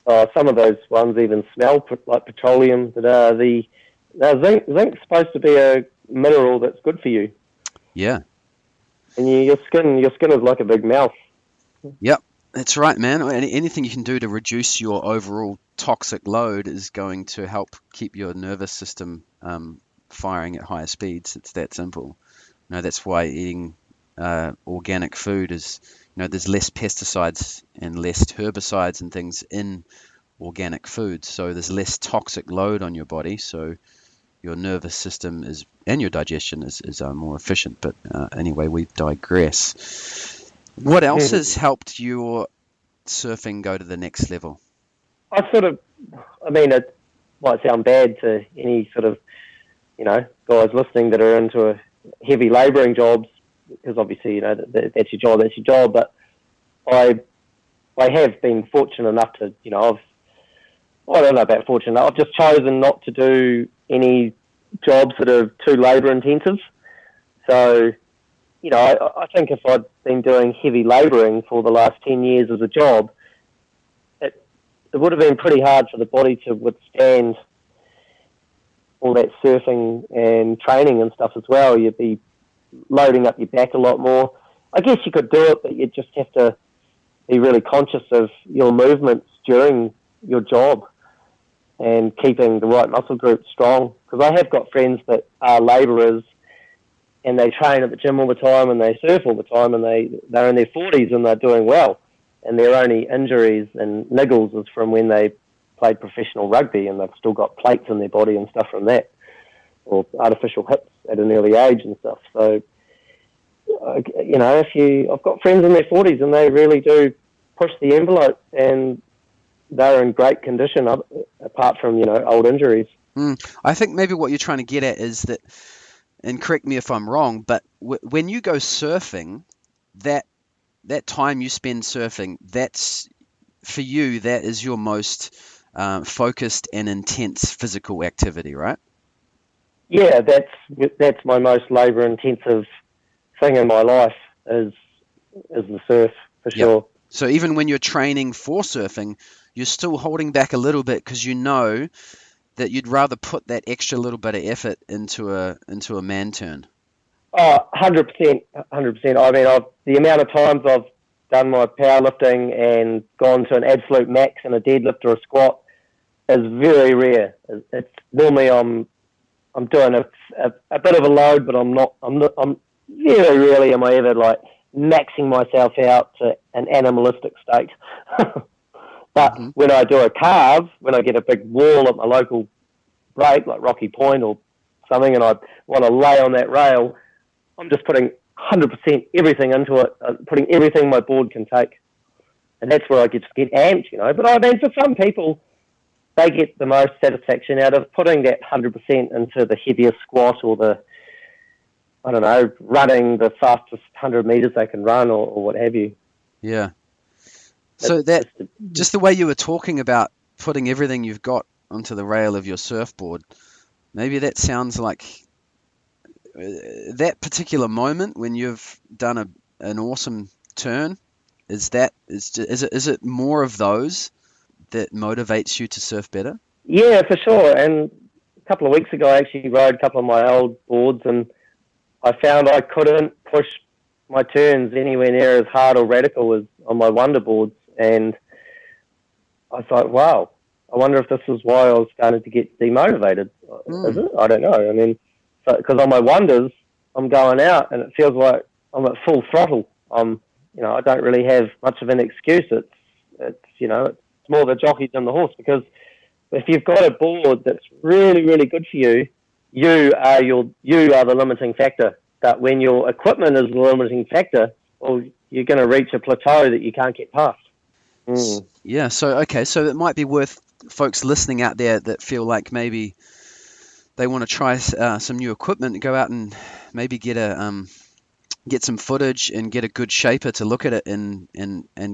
Some of those ones even smell like petroleum. The zinc's supposed to be a mineral that's good for you. Yeah. And your skin is like a big mouth. Yep, that's right, man. Anything you can do to reduce your overall toxic load is going to help keep your nervous system firing at higher speeds. It's that simple. That's why eating organic food is, there's less pesticides and less herbicides and things in organic food, so there's less toxic load on your body, so your nervous system and your digestion is more efficient. But anyway, we digress. What else has helped your surfing go to the next level? It might sound bad to any sort of, guys listening that are into heavy labouring jobs, because obviously, that's your job, but I have been fortunate enough to, I don't know about fortunate, I've just chosen not to do any jobs that are too labour intensive. So, I think if I'd been doing heavy labouring for the last 10 years as a job, it would have been pretty hard for the body to withstand all that surfing and training and stuff as well. You'd be loading up your back a lot more. I guess you could do it, but you'd just have to be really conscious of your movements during your job and keeping the right muscle group strong. Because I have got friends that are labourers and they train at the gym all the time and they surf all the time, and they're in their 40s and they're doing well. And their only injuries and niggles is from when they played professional rugby, and they've still got plates in their body and stuff from that, or artificial hips at an early age and stuff. So, I've got friends in their 40s and they really do push the envelope, and they're in great condition apart from, old injuries. I think maybe what you're trying to get at is that, and correct me if I'm wrong, but when you go surfing, that time you spend surfing, that's, for you, that is your most focused and intense physical activity, right? Yeah, that's my most labour-intensive thing in my life is the surf, for sure. So even when you're training for surfing, you're still holding back a little bit because you know that you'd rather put that extra little bit of effort into a man turn. Oh, 100%. The amount of times I've done my powerlifting and gone to an absolute max in a deadlift or a squat is very rare. It's normally I'm doing a bit of a load, but I'm very rarely am I ever like maxing myself out to an animalistic state. But when I do a carve, when I get a big wall at my local break, like Rocky Point or something, and I want to lay on that rail, I'm just putting 100% everything into it, putting everything my board can take. And that's where I get amped, But for some people, they get the most satisfaction out of putting that 100% into the heaviest squat or running the fastest 100 meters they can run or what have you. Yeah. So that, just the way you were talking about putting everything you've got onto the rail of your surfboard, maybe that sounds like that particular moment when you've done an awesome turn. Is it more of those that motivates you to surf better? Yeah, for sure. And a couple of weeks ago, I actually rode a couple of my old boards, and I found I couldn't push my turns anywhere near as hard or radical as on my Wonder boards. And I thought, wow, I wonder if this is why I was starting to get demotivated. Is it? I don't know. I mean, because on my Wonders, I'm going out and it feels like I'm at full throttle. I don't really have much of an excuse. It's more the jockey than the horse, because if you've got a board that's really, really good for you, you are the limiting factor. But when your equipment is the limiting factor, well, you're going to reach a plateau that you can't get past. Yeah. So it might be worth folks listening out there that feel like maybe they want to try some new equipment and go out and maybe get some footage and get a good shaper to look at it and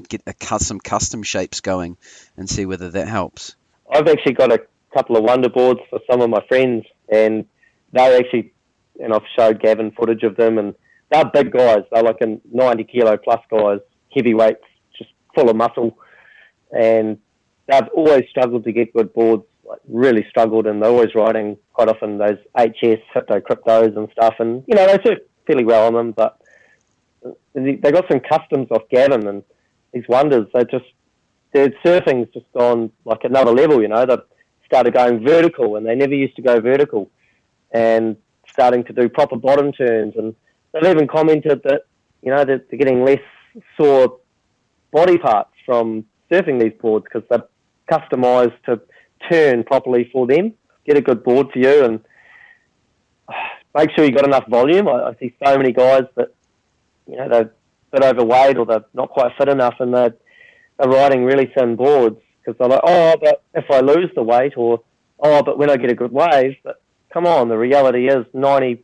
get some custom shapes going and see whether that helps. I've actually got a couple of Wonder boards for some of my friends, and I've showed Gavin footage of them, and they're big guys. They're like 90 kilo plus guys, heavyweights, just full of muscle, and they've always struggled to get good boards, like really struggled, and they're always riding quite often those HS, Cryptos and stuff, and they surf fairly well on them, but they got some customs off Gavin, and these Wonders, their surfing's just gone like another level. They've started going vertical, and they never used to go vertical, and starting to do proper bottom turns, and they've even commented that they're getting less sore body parts from surfing these boards because they're customised to turn properly for them. Get a good board for you, and make sure you got enough volume. I see so many guys that they're a bit overweight or they're not quite fit enough, and they're riding really thin boards because they're like, oh, but if I lose the weight, or oh, but when I get a good wave. But come on, the reality is 95%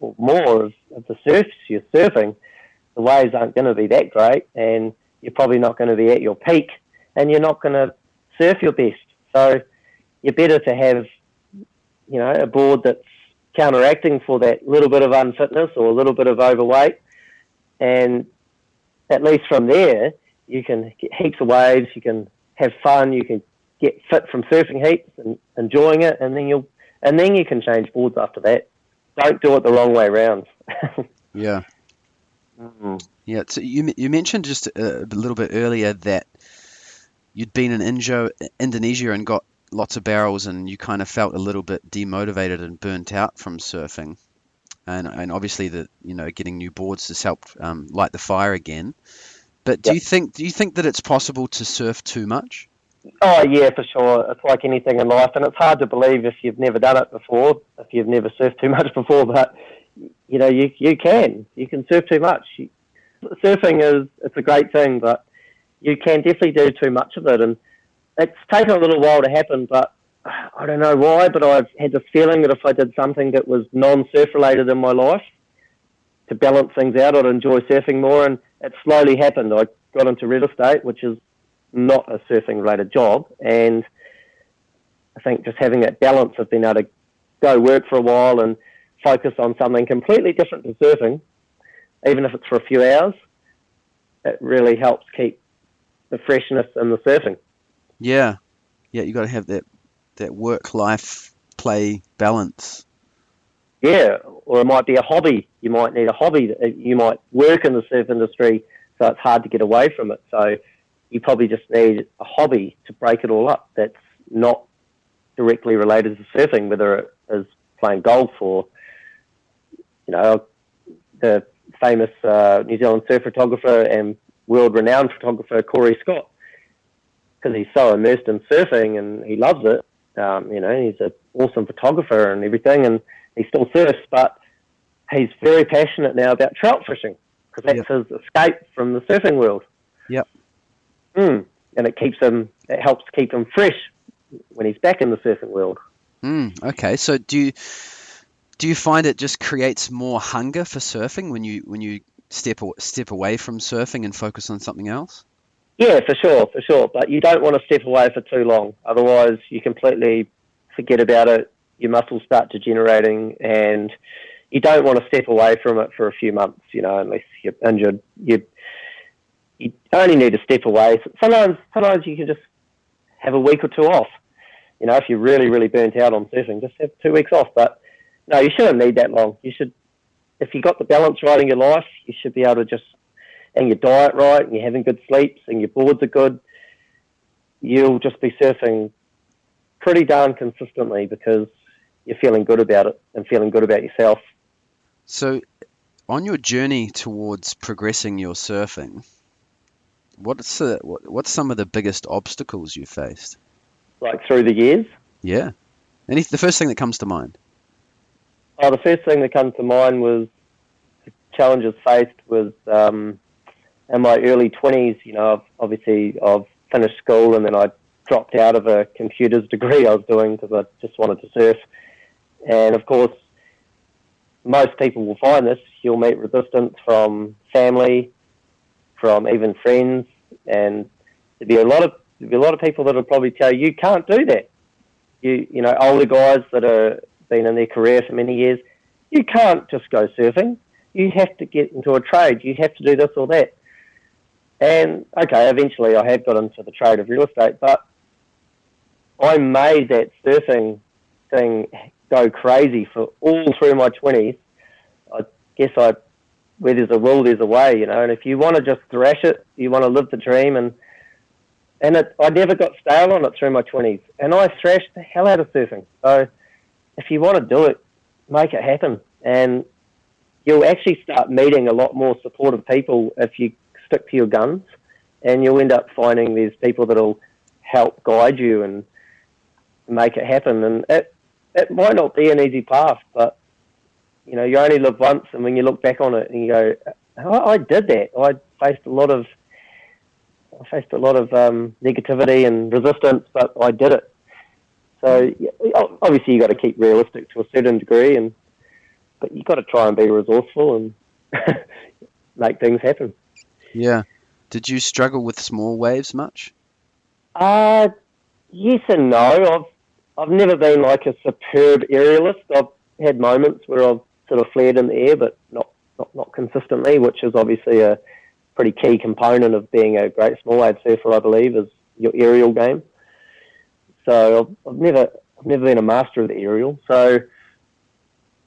or more of the surfs you're surfing, the waves aren't going to be that great, and you're probably not going to be at your peak, and you're not going to surf your best. So you're better to have a board that's counteracting for that little bit of unfitness or a little bit of overweight, and at least from there you can get heaps of waves, you can have fun, you can get fit from surfing heaps and enjoying it, and then you can change boards after that. Don't do it the wrong way around. Yeah. Yeah. So you mentioned just a little bit earlier that you'd been in Indonesia and got lots of barrels, and you kind of felt a little bit demotivated and burnt out from surfing, and obviously getting new boards has helped light the fire again. But do you think that it's possible to surf too much? Oh yeah, for sure. It's like anything in life, and it's hard to believe if you've never done it before, if you've never surfed too much before. But you can surf too much. Surfing it's a great thing, but you can definitely do too much of it, and it's taken a little while to happen. But I don't know why, but I've had this feeling that if I did something that was non-surf related in my life to balance things out, I'd enjoy surfing more, and it slowly happened. I got into real estate, which is not a surfing related job, and I think just having that balance of being able to go work for a while and focus on something completely different to surfing, even if it's for a few hours, it really helps keep the freshness in the surfing. Yeah, you got to have that work-life play balance. Yeah, or it might be a hobby. You might need a hobby. You might work in the surf industry, so it's hard to get away from it. So you probably just need a hobby to break it all up that's not directly related to surfing, whether it is playing golf or, the famous New Zealand surf photographer and world-renowned photographer Corey Scott, because he's so immersed in surfing and he loves it. He's an awesome photographer and everything, and he still surfs, but he's very passionate now about trout fishing because that's his escape from the surfing world. Yep. And it helps keep him fresh when he's back in the surfing world. Okay, so do you find it just creates more hunger for surfing when you step away from surfing and focus on something else? Yeah, for sure. But you don't want to step away for too long. Otherwise, you completely forget about it. Your muscles start degenerating, and you don't want to step away from it for a few months, unless you're injured. You only need to step away. Sometimes you can just have a week or two off. If you're really, really burnt out on surfing, just have 2 weeks off. But no, you shouldn't need that long. You should, if you got the balance right in your life, you should be able to and your diet right, and you're having good sleeps, and your boards are good, you'll just be surfing pretty darn consistently because you're feeling good about it and feeling good about yourself. So, on your journey towards progressing your surfing, what's some of the biggest obstacles you faced? Like through the years? Yeah. The first thing that comes to mind? Oh, the first thing that comes to mind was the challenges faced was in my early 20s. I've finished school, and then I dropped out of a computers degree I was doing because I just wanted to surf. And of course, most people will find this. You'll meet resistance from family, from even friends, and there'll be a lot of people that'll probably tell you can't do that. Older guys that are been in their career for many years, you can't just go surfing. You have to get into a trade. You have to do this or that. And okay, eventually I have got into the trade of real estate, but I made that surfing thing go crazy for all through my 20s. I guess where there's a will, there's a way, and if you want to just thrash it, you want to live the dream, and I never got stale on it through my 20s, and I thrashed the hell out of surfing. So if you want to do it, make it happen, and you'll actually start meeting a lot more supportive people if you stick to your guns, and you'll end up finding there's people that'll help guide you and make it happen. And it might not be an easy path, but you only live once, and when you look back on it and you go, oh, I did that. I faced a lot of negativity and resistance, but I did it. So obviously you got to keep realistic to a certain degree, but you got to try and be resourceful and make things happen. Yeah. Did you struggle with small waves much? Yes and no. I've never been like a superb aerialist. I've had moments where I've sort of flared in the air, but not consistently, which is obviously a pretty key component of being a great small wave surfer, I believe, is your aerial game. So I've never been a master of the aerial. So,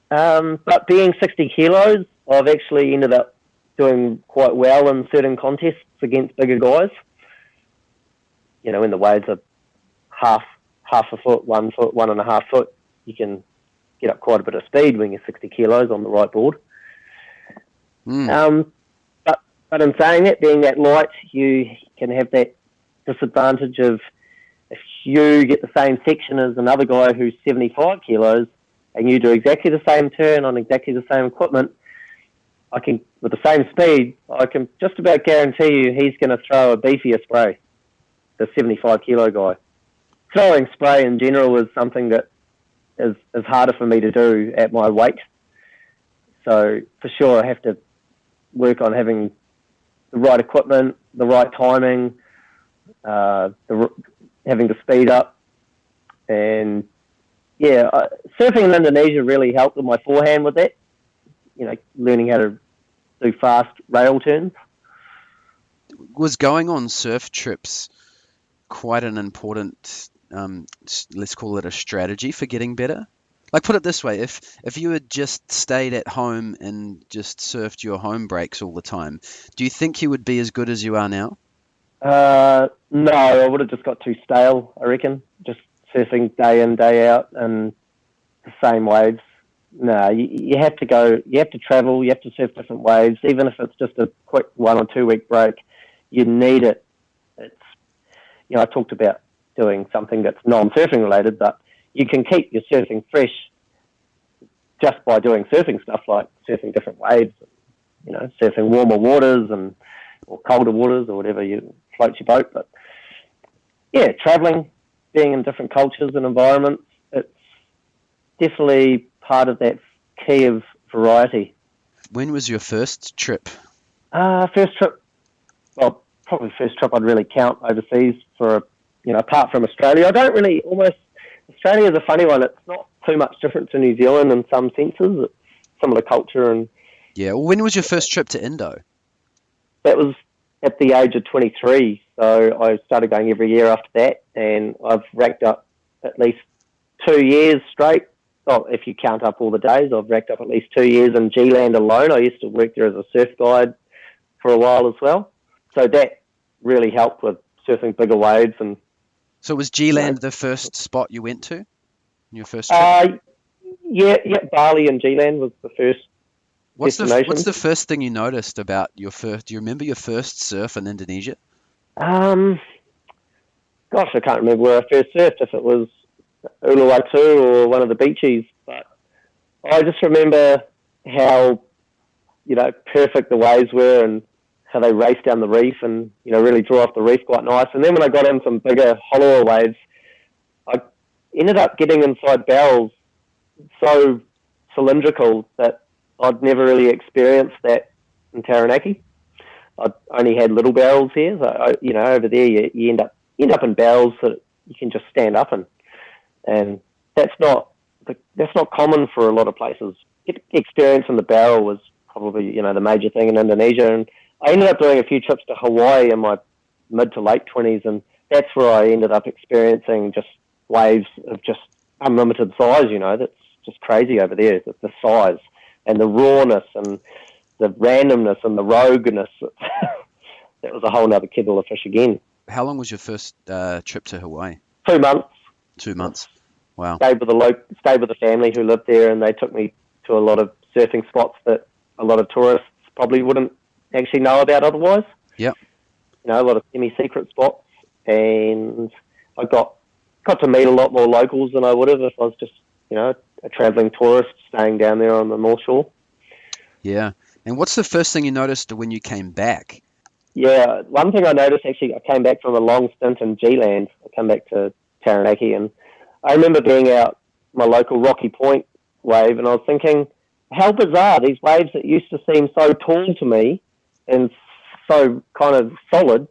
but being 60 kilos, I've actually ended up doing quite well in certain contests against bigger guys. When the waves are half a foot, 1 foot, 1.5 foot, you can get up quite a bit of speed when you're 60 kilos on the right board. But in saying that, being that light, you can have that disadvantage of if you get the same section as another guy who's 75 kilos and you do exactly the same turn on exactly the same equipment, with the same speed, I can just about guarantee you he's going to throw a beefier spray, the 75 kilo guy. Throwing spray in general is something that is harder for me to do at my weight. So for sure I have to work on having the right equipment, the right timing, having to speed up. And yeah, surfing in Indonesia really helped with my forehand with that, learning how to do fast rail turns. Was going on surf trips quite an important, let's call it a strategy for getting better? Like, put it this way, if you had just stayed at home and just surfed your home breaks all the time, do you think you would be as good as you are now? No, I would have just got too stale, I reckon. Just surfing day in, day out, and the same waves. No, you have to go, you have to travel, you have to surf different waves, even if it's just a quick 1 or 2 week break. You need it. I talked about doing something that's non-surfing related, but you can keep your surfing fresh just by doing surfing stuff like surfing different waves, surfing warmer waters or colder waters or whatever floats your boat. But yeah, traveling, being in different cultures and environments, it's definitely part of that key of variety. When was your first trip? First trip, well, probably the first trip I'd really count overseas apart from Australia. I don't really Australia is a funny one. It's not too much different to New Zealand in some senses. It's similar culture. And Yeah. Well, when was your first trip to Indo? that was at the age of 23. So I started going every year after that, and I've racked up at least 2 years straight. Oh, if you count up all the days, I've racked up at least 2 years in G-Land alone. I used to work there as a surf guide for a while as well. So that really helped with surfing bigger waves. And So was G-Land the first spot you went to? Your first trip? Yeah, Bali and G-Land was the first destination. What's the first thing you noticed about your first? Do you remember your first surf in Indonesia? Gosh, I can't remember where I first surfed, if it was Uluwatu or one of the beaches. But I just remember how, perfect the waves were and how they race down the reef and, really draw off the reef quite nice. And then when I got in some bigger, hollower waves, I ended up getting inside barrels so cylindrical that I'd never really experienced that in Taranaki. I'd only had little barrels here. So, over there you end up in barrels that you can just stand up in. And that's not common for a lot of places. Experience in the barrel was probably, the major thing in Indonesia. And I ended up doing a few trips to Hawaii in my mid to late 20s, and that's where I ended up experiencing just waves of just unlimited size, that's just crazy over there, the size and the rawness and the randomness and the rogueness. That was a whole nother kettle of fish again. How long was your first trip to Hawaii? 2 months. 2 months. Wow. Stayed with a family who lived there, and they took me to a lot of surfing spots that a lot of tourists probably wouldn't actually know about otherwise. Yep. A lot of semi-secret spots, and I got to meet a lot more locals than I would have if I was just, a travelling tourist staying down there on the North Shore. Yeah. And what's the first thing you noticed when you came back? Yeah, one thing I noticed, actually, I came back from a long stint in G-Land. I came back to Taranaki, and I remember being out my local Rocky Point wave, and I was thinking, how bizarre, these waves that used to seem so tall to me and so kind of solid,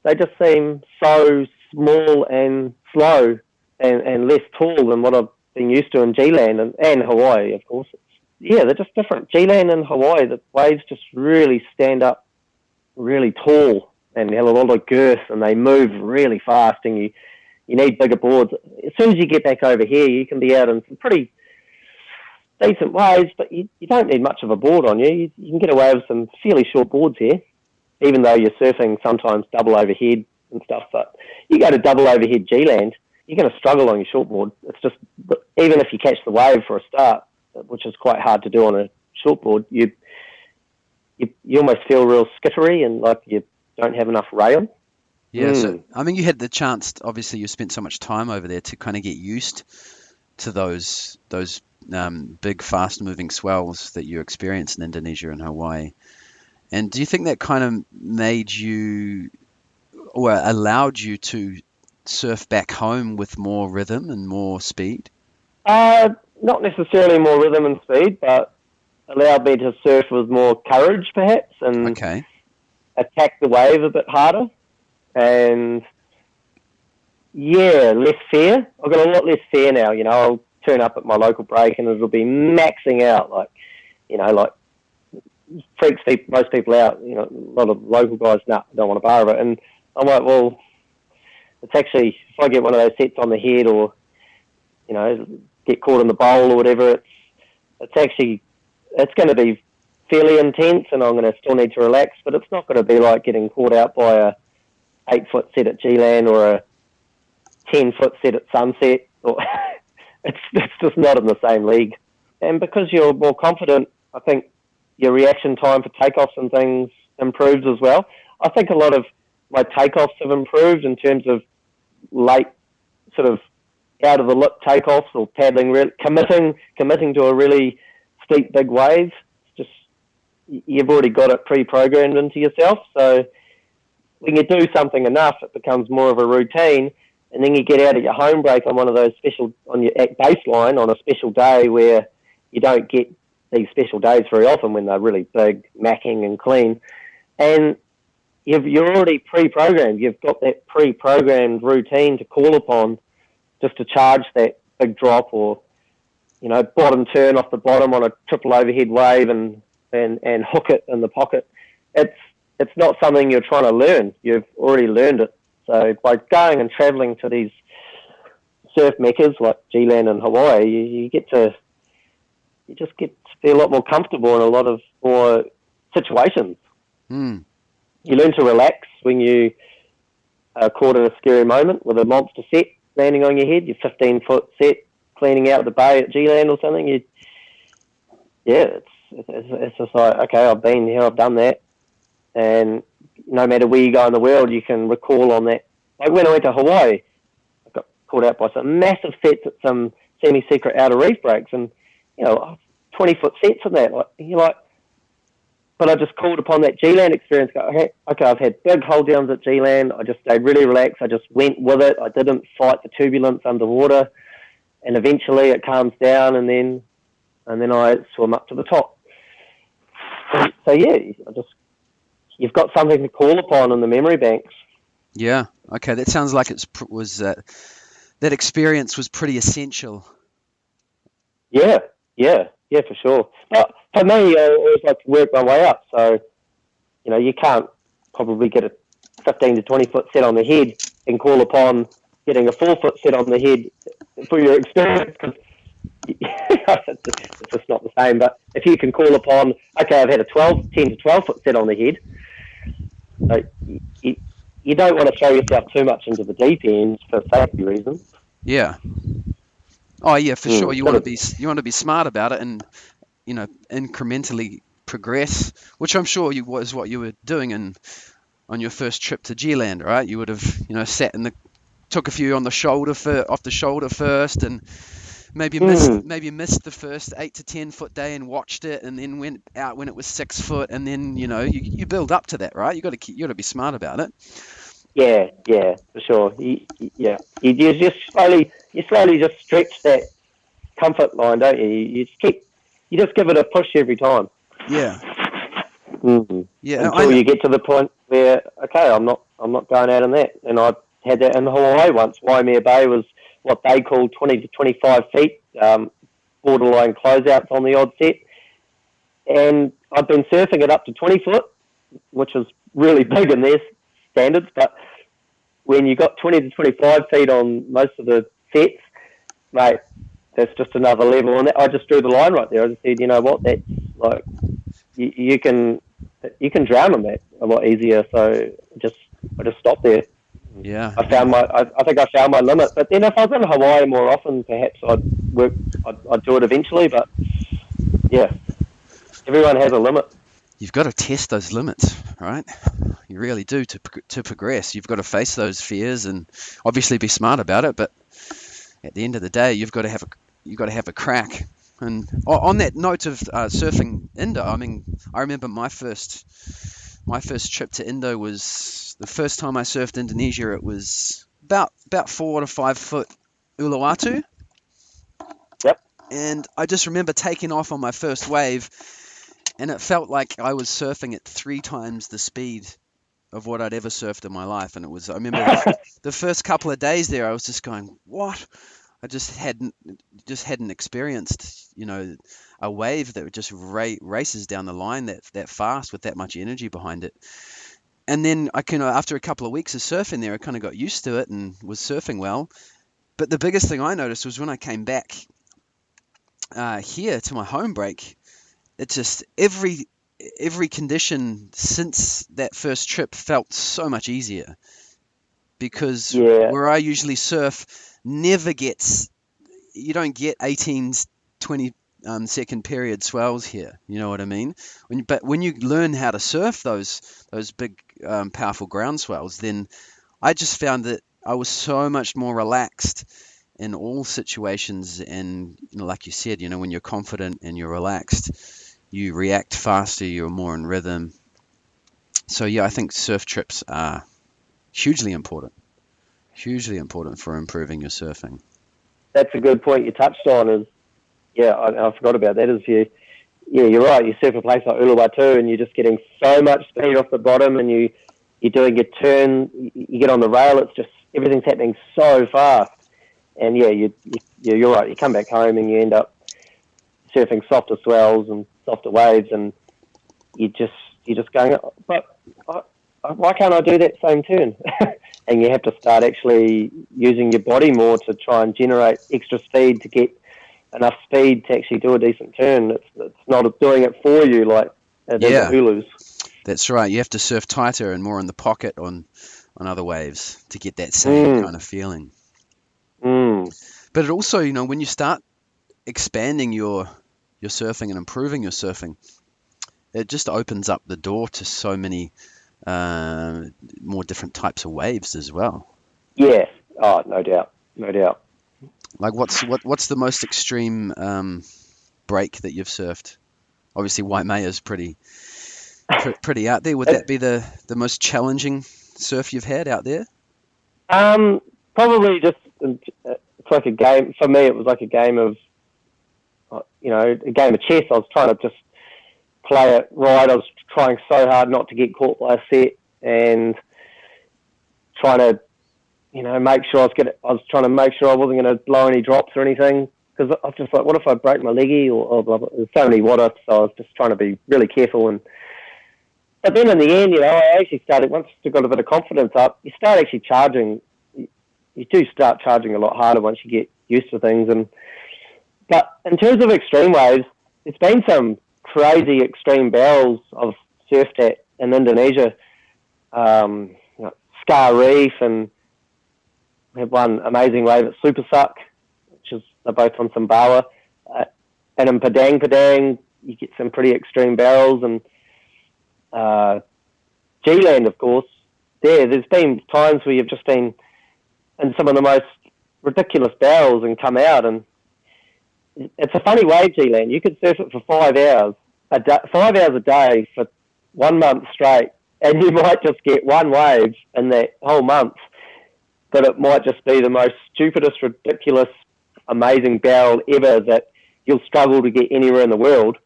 they just seem so small and slow and less tall than what I've been used to in G-Land and Hawaii, of course. Yeah, they're just different. G-Land and Hawaii, the waves just really stand up really tall and have a lot of girth, and they move really fast, and you need bigger boards. As soon as you get back over here, you can be out in some pretty decent waves, but you don't need much of a board on you. You can get away with some fairly short boards here, even though you're surfing sometimes double overhead and stuff. But you go to double overhead G-Land, you're going to struggle on your shortboard. It's just, even if you catch the wave for a start, which is quite hard to do on a shortboard, you almost feel real skittery and like you don't have enough rail. Yeah, so you had the chance. Obviously, you spent so much time over there to kind of get used to those big, fast-moving swells that you experience in Indonesia and Hawaii. And do you think that kind of made you, or allowed you to surf back home with more rhythm and more speed? Not necessarily more rhythm and speed, but allowed me to surf with more courage, perhaps, and attack the wave a bit harder. And yeah, less fear. I've got a lot less fear now. I'll turn up at my local break and it'll be maxing out, like freaks most people out. A lot of local guys, don't want a bar of it. And I'm like, well, it's actually, if I get one of those sets on the head or, get caught in the bowl or whatever, it's going to be fairly intense, and I'm going to still need to relax, but it's not going to be like getting caught out by a 8-foot set at G-Land or a 10-foot set at Sunset. Or it's just not in the same league. And because you're more confident, I think your reaction time for takeoffs and things improves as well. I think a lot of my takeoffs have improved in terms of late sort of out of the lip takeoffs or paddling, committing to a really steep big wave. It's just, you've already got it pre-programmed into yourself. So when you do something enough, it becomes more of a routine. And then you get out at your home break on one of those on your baseline on a special day where you don't get these special days very often when they're really big, macking and clean. And you're already pre-programmed. You've got that pre-programmed routine to call upon just to charge that big drop or, bottom turn off the bottom on a triple overhead wave and hook it in the pocket. It's not something you're trying to learn. You've already learned it. So by going and traveling to these surf meccas like G-Land and Hawaii, you just get to be a lot more comfortable in a lot of more situations. Mm. You learn to relax when you are caught in a scary moment with a monster set landing on your head, your 15-foot set cleaning out the bay at G-Land or something. It's just like, okay, I've been here, I've done that. And no matter where you go in the world, you can recall on that. Like when I went to Hawaii, I got caught out by some massive sets at some semi-secret outer reef breaks and, 20-foot sets in that. But I just called upon that G-Land experience. Okay, I've had big hold downs at G-Land. I just stayed really relaxed. I just went with it. I didn't fight the turbulence underwater. And eventually it calms down and then I swim up to the top. So you've got something to call upon in the memory banks. Yeah. Okay. That sounds like that experience was pretty essential. Yeah, for sure. But for me, I always like to work my way up. So, you can't probably get a 15 to 20-foot set on the head and call upon getting a 4-foot set on the head for your experience because it's just not the same. But if you can call upon, okay, I've had a 10 to 12-foot set on the head, you don't want to throw yourself too much into the deep end for safety reasons. Yeah. Oh yeah, for sure. You want to be smart about it and incrementally progress, which I'm sure was what you were doing on your first trip to G-Land, right? You would have sat took a few off the shoulder first, and maybe missed the first 8 to 10 foot day and watched it, and then went out when it was 6 foot, and then you build up to that, right? You got to be smart about it. Yeah, for sure. You slowly just stretch that comfort line, don't you? You just give it a push every time. Yeah. Mm-hmm. Yeah. Until you get to the point where, okay, I'm not going out in that. And I had that in Hawaii once. Waimea Bay was what they call 20 to 25 feet, borderline closeouts on the odd set. And I've been surfing it up to 20 foot, which is really big in their standards, but when you got 20 to 25 feet on most of the sets, mate, that's just another level. And I just drew the line right there. I just said, you know what, that's like, you can drown on that a lot easier. So I just stopped there. Yeah. I think I found my limit. But then if I was in Hawaii more often, perhaps I'd do it eventually. But yeah, everyone has a limit. You've got to test those limits, right? You really do to progress. You've got to face those fears and obviously be smart about it. But at the end of the day, you've got to have a crack. And on that note of surfing Indo, I mean, I remember my first trip to Indo was the first time I surfed Indonesia. It was about 4 to 5 foot Uluwatu. Yep. And I just remember taking off on my first wave, and it felt like I was surfing at 3 times the speed of what I'd ever surfed in my life. And I remember the first couple of days there, I was just going, what? I just hadn't experienced, a wave that just races down the line that fast with that much energy behind it. And then after a couple of weeks of surfing there, I kind of got used to it and was surfing well. But the biggest thing I noticed was when I came back here to my home break, it just every condition since that first trip felt so much easier, because where I usually surf you don't get 18, 20 second period swells here. You know what I mean? But when you learn how to surf those big powerful ground swells, then I just found that I was so much more relaxed in all situations. And like you said, when you're confident and you're relaxed, you react faster, you're more in rhythm. So yeah, I think surf trips are hugely important for improving your surfing. That's a good point you touched on. I forgot about that. You're right. You surf a place like Uluwatu and you're just getting so much speed off the bottom, and you you're doing your turn, you get on the rail, it's just everything's happening so fast. And yeah, you're right. You come back home and you end up surfing softer swells and softer waves, and you're just going, but why can't I do that same turn? And you have to start actually using your body more to try and generate extra speed to get enough speed to actually do a decent turn. It's not doing it for you like it is at Hulu's. That's right. You have to surf tighter and more in the pocket on other waves to get that same kind of feeling. But it also, you know, when you start expanding your surfing and improving your surfing, it just opens up the door to so many more different types of waves as well. Yeah. Oh, no doubt. Like what's the most extreme break that you've surfed? Obviously, Waimea's pretty out there. Would that be the most challenging surf you've had out there? Probably just, it's like a game. For me, it was like a game of, a game of chess. I was trying to just play it right. I was trying so hard not to get caught by a set and trying to, make sure I was trying to make sure I wasn't going to blow any drops or anything. Because I was just like, what if I break my leggy or blah, blah. There's so many what ifs, so I was just trying to be really careful. But then in the end, I actually started, once I got a bit of confidence up, you start actually charging. You do start charging a lot harder once you get used to things. But in terms of extreme waves, it's been some crazy extreme barrels I've surfed at in Indonesia. Scar Reef, and we have one amazing wave at Super Suck, which is, they're both on Sumbawa. And in Padang, you get some pretty extreme barrels. And G-Land, of course, there's been times where you've just been in some of the most ridiculous barrels and come out, and it's a funny wave, G-Land. You could surf it for 5 hours a day for 1 month straight, and you might just get one wave in that whole month, but it might just be the most stupidest, ridiculous, amazing barrel ever that you'll struggle to get anywhere in the world.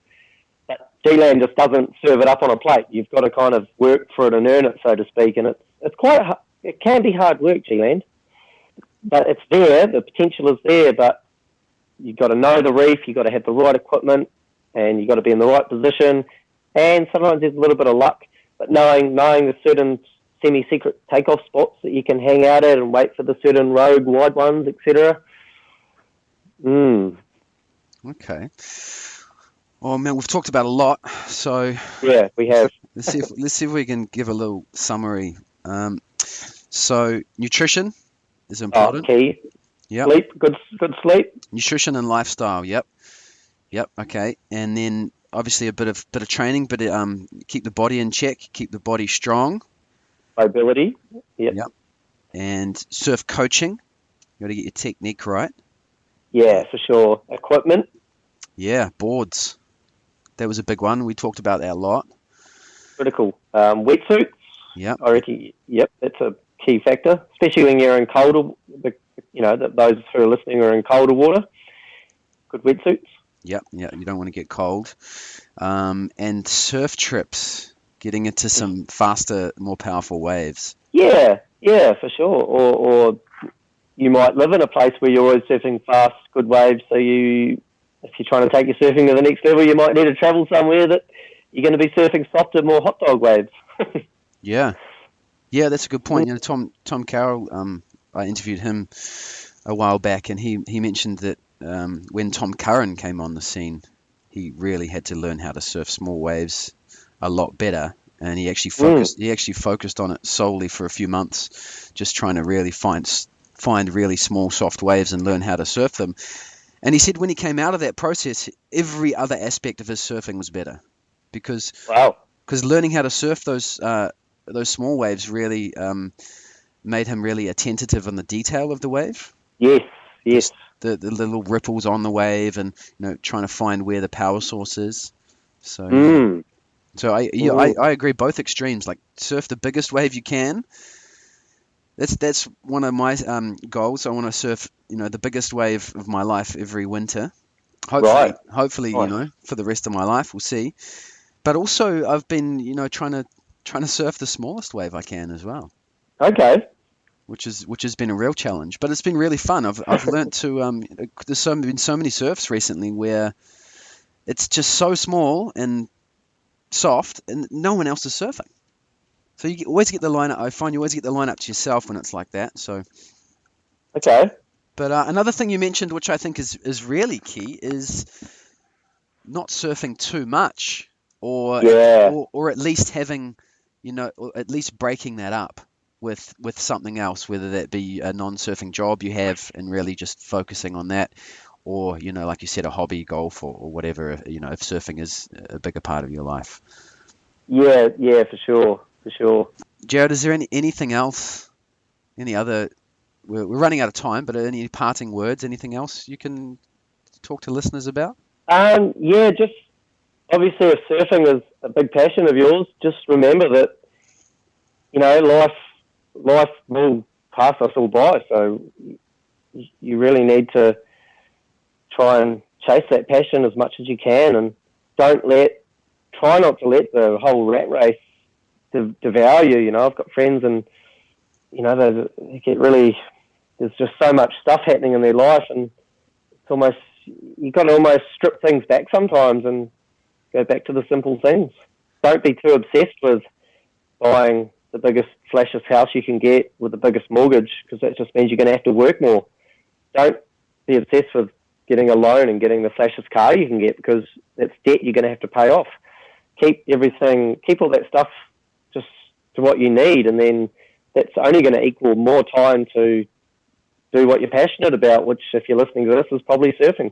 But G-Land just doesn't serve it up on a plate. You've got to kind of work for it and earn it, so to speak, and it can be hard work, G-Land. But it's there, the potential is there, but you've got to know the reef, you've got to have the right equipment, and you've got to be in the right position, and sometimes there's a little bit of luck, but knowing the certain semi-secret takeoff spots that you can hang out at and wait for the certain rogue wide ones, etc. Okay. Oh man, we've talked about a lot, so yeah, we have. Let's see if we can give a little summary. So nutrition is important. Key. Yep. Sleep, good sleep. Nutrition and lifestyle. Yep. Okay. And then obviously a bit of training, but keep the body in check, keep the body strong. Mobility. Yep. And surf coaching. You got to get your technique right. Yeah, for sure. Equipment. Yeah, boards. That was a big one. We talked about that a lot. Critical. Wetsuits. Yep. I reckon. Yep, that's a key factor, especially when you're in colder. Those who are listening are in colder water. Good wetsuits. Yep. You don't want to get cold. And surf trips, getting into some faster, more powerful waves. Yeah, for sure. Or you might live in a place where you're always surfing fast, good waves. So if you're trying to take your surfing to the next level, you might need to travel somewhere that you're going to be surfing softer, more hot dog waves. Yeah, that's a good point. Tom Carroll, I interviewed him a while back, and he mentioned that when Tom Curran came on the scene, he really had to learn how to surf small waves a lot better, and he actually focused on it solely for a few months, just trying to really find really small, soft waves and learn how to surf them. And he said when he came out of that process, every other aspect of his surfing was better, because learning how to surf those small waves really made him really attentive on the detail of the wave. Yes. The little ripples on the wave, and trying to find where the power source is. So I agree, both extremes. Like, surf the biggest wave you can. That's one of my goals. I want to surf the biggest wave of my life every winter. Hopefully, right. For the rest of my life, we'll see. But also, I've been trying to trying to surf the smallest wave I can as well. Okay. Which has been a real challenge, but it's been really fun. I've learnt to there's been so many surfs recently where it's just so small and soft, and no one else is surfing. So always get the line up. I find you always get the line up to yourself when it's like that. So. Okay. But another thing you mentioned, which I think is really key, is not surfing too much, or at least having, or at least breaking that up with something else, whether that be a non-surfing job you have and really just focusing on that, or like you said, a hobby, golf or whatever. If surfing is a bigger part of your life. Yeah, for sure. Jared, is there anything else? Any other? We're running out of time, but any parting words? Anything else you can talk to listeners about? Yeah, just obviously if surfing is a big passion of yours, just remember that, life will pass us all by. So you really need to try and chase that passion as much as you can, and try not to let the whole rat race devour you. I've got friends and, they get really, there's just so much stuff happening in their life, and it's almost, you got to almost strip things back sometimes and go back to the simple things. Don't be too obsessed with buying the biggest, flashiest house you can get with the biggest mortgage, because that just means you're going to have to work more. Don't be obsessed with getting a loan and getting the flashiest car you can get, because that's debt you're going to have to pay off. Keep all that stuff just to what you need, and then that's only going to equal more time to do what you're passionate about, which, if you're listening to this, is probably surfing.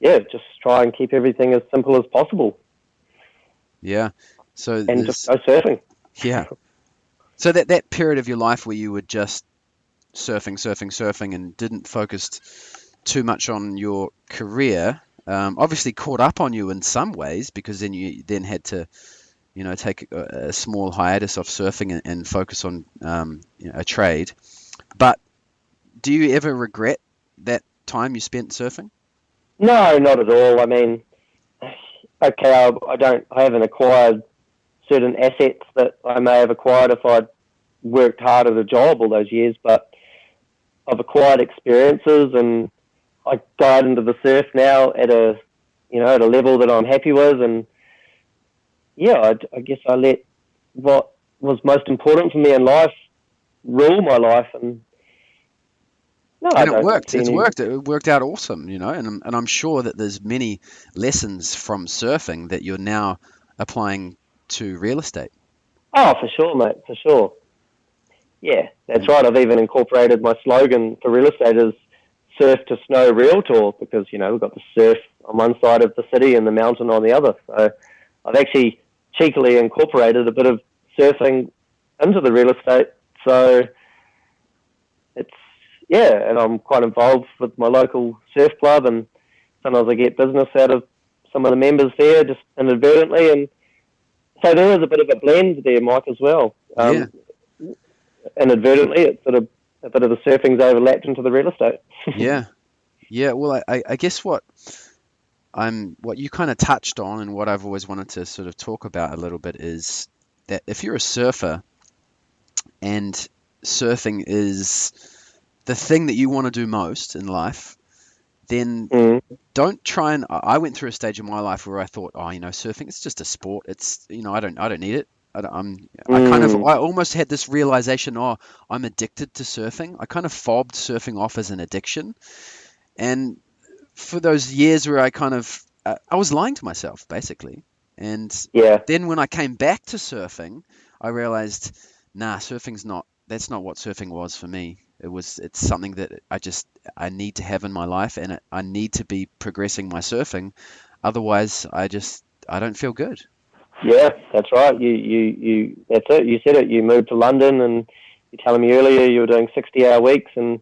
Yeah, just try and keep everything as simple as possible. Yeah. And just go surfing. Yeah. So that period of your life where you were just surfing and didn't focus too much on your career, obviously caught up on you in some ways, because then you had to, take a small hiatus off surfing and focus on a trade. But do you ever regret that time you spent surfing? No, not at all. I mean, okay, I haven't acquired certain assets that I may have acquired if I'd worked hard at a job all those years, but I've acquired experiences, and I go out into the surf now at a level that I'm happy with, and yeah, I guess I let what was most important for me in life rule my life, and it worked. It worked out awesome, and I'm sure that there's many lessons from surfing that you're now applying to real estate. Oh, for sure, mate, for sure. Yeah, that's right. I've even incorporated my slogan for real estate as surf to snow realtor, because, we've got the surf on one side of the city and the mountain on the other. So I've actually cheekily incorporated a bit of surfing into the real estate. So and I'm quite involved with my local surf club, and sometimes I get business out of some of the members there just inadvertently, and so there is a bit of a blend there, Mike, as well. Inadvertently, it's sort of a bit of the surfing's overlapped into the real estate. Yeah. Well, I guess what you kind of touched on, and what I've always wanted to sort of talk about a little bit, is that if you're a surfer and surfing is the thing that you want to do most in life, then don't try and. I went through a stage in my life where I thought, surfing, it's just a sport. It's, I don't need it. I almost had this realization, I'm addicted to surfing. I kind of fobbed surfing off as an addiction, and for those years where I kind of I was lying to myself, basically. And then when I came back to surfing, I realized, that's not what surfing was for me. It's something that I need to have in my life, and I need to be progressing my surfing. Otherwise, I don't feel good. Yeah, that's right. That's it. You said it. You moved to London, and you're telling me earlier you were doing 60-hour weeks, and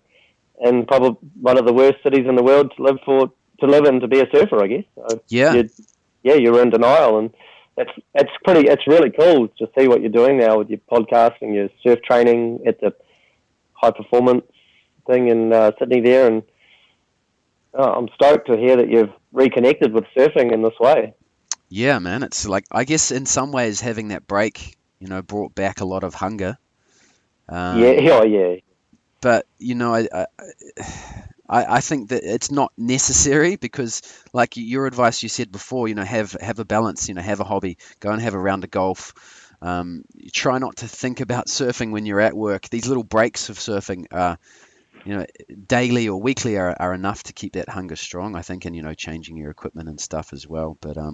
probably one of the worst cities in the world to live in to be a surfer, I guess. So you were in denial, and it's really cool to see what you're doing now with your podcast and your surf training at the high performance thing in Sydney there, and I'm stoked to hear that you've reconnected with surfing in this way. Yeah, man, it's like, I guess in some ways having that break brought back a lot of hunger. Yeah. But I think that it's not necessary because, like your advice you said before, have a balance, have a hobby, go and have a round of golf. Try not to think about surfing when you're at work. These little breaks of surfing, daily or weekly are enough to keep that hunger strong, I think, and, changing your equipment and stuff as well. But, I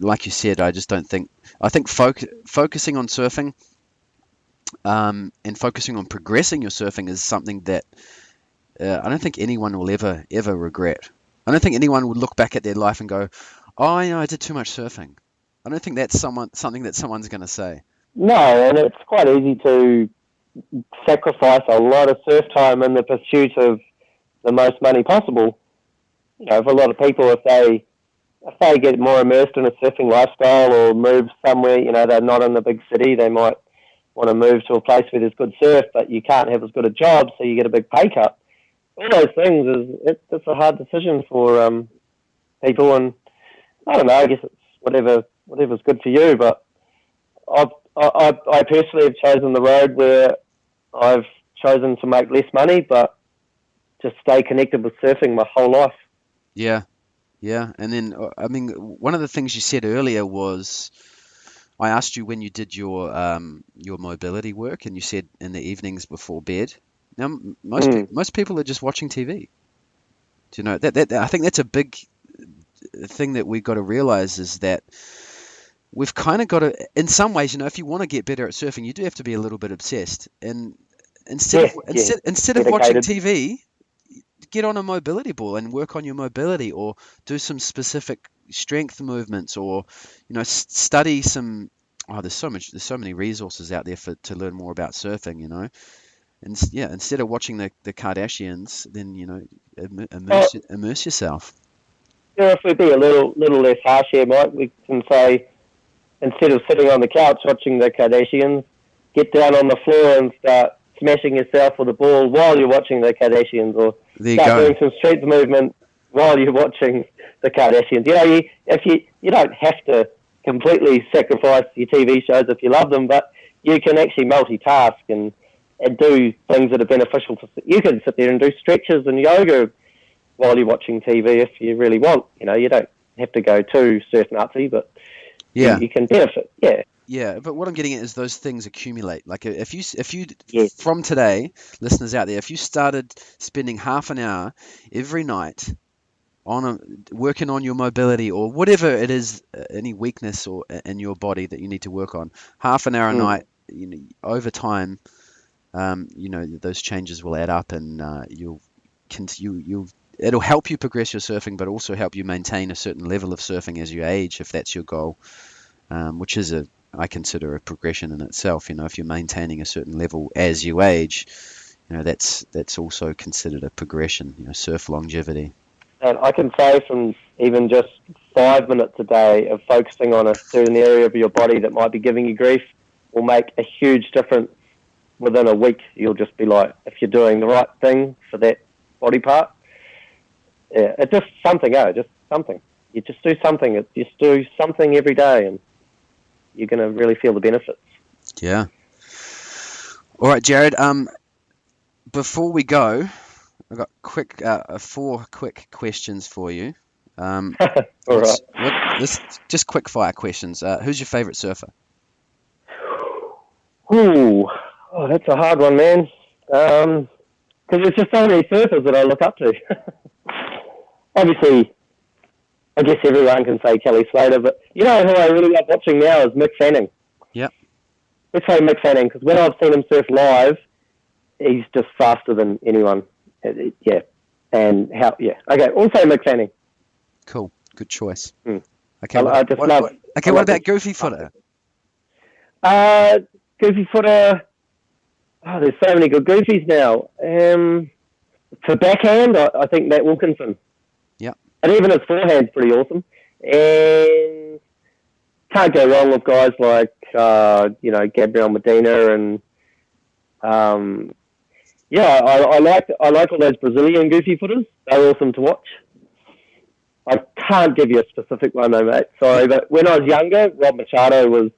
like you said, I just don't think, I think focusing on surfing, and focusing on progressing your surfing is something that I don't think anyone will ever regret. I don't think anyone would look back at their life and go, "Oh, I did too much surfing." I don't think that's something that someone's going to say. No, and it's quite easy to sacrifice a lot of surf time in the pursuit of the most money possible. For a lot of people, if they get more immersed in a surfing lifestyle or move somewhere, they're not in the big city, they might want to move to a place where there's good surf, but you can't have as good a job, so you get a big pay cut. All those things it's a hard decision for people, and I don't know. I guess it's whatever's good for you. But I personally have chosen the road where I've chosen to make less money, but just stay connected with surfing my whole life. Yeah. And then one of the things you said earlier was, I asked you when you did your mobility work, and you said in the evenings before bed. Now, most people are just watching TV. Do you know that? I think that's a big thing that we've got to realize, is that we've kind of got to, in some ways, if you want to get better at surfing, you do have to be a little bit obsessed. And instead of watching TV, get on a mobility ball and work on your mobility, or do some specific strength movements, or study some. There's so many resources out there to learn more about surfing. And instead of watching the Kardashians, then immerse yourself. If we be a little less harsh here, Mike, we can say, instead of sitting on the couch watching the Kardashians, get down on the floor and start smashing yourself with a ball while you're watching the Kardashians, or start doing some strength movement while you're watching the Kardashians. You don't have to completely sacrifice your TV shows if you love them, but you can actually multitask and do things that are beneficial to. You can sit there and do stretches and yoga while you're watching TV if you really want. You don't have to go too surf Nazi, but you can benefit. Yeah, but what I'm getting at is those things accumulate. Like if you from today, listeners out there, if you started spending half an hour every night working on your mobility, or whatever it is, any weakness or in your body that you need to work on, half an hour a night, over time, those changes will add up, and it'll help you progress your surfing, but also help you maintain a certain level of surfing as you age, if that's your goal, which is I consider a progression in itself. If you're maintaining a certain level as you age, that's also considered a progression. Surf longevity. And I can say, from even just 5 minutes a day of focusing on a certain area of your body that might be giving you grief, will make a huge difference. Within a week, you'll just be like, if you're doing the right thing for that body part, it's just something. Just something. You just do something. Just do something every day, and you're going to really feel the benefits. Yeah. All right, Jared. Before we go, I've got 4 quick questions for you. All right. Just quick fire questions. Who's your favorite surfer? Oh, that's a hard one, man. Because there's just so many surfers that I look up to. Obviously, I guess everyone can say Kelly Slater, but who I really love watching now is Mick Fanning. Yep. Let's say Mick Fanning, because when I've seen him surf live, he's just faster than anyone. Yeah. And Okay, also Mick Fanning. Cool. Good choice. Okay. What about Goofy Footer? Goofy Footer. Oh, there's so many good goofies now. For backhand, I think Matt Wilkinson. Yep. And even his forehand's pretty awesome. And can't go wrong with guys like, Gabriel Medina and, I like all those Brazilian goofy footers. They're awesome to watch. I can't give you a specific one though, mate. Sorry, but when I was younger, Rob Machado was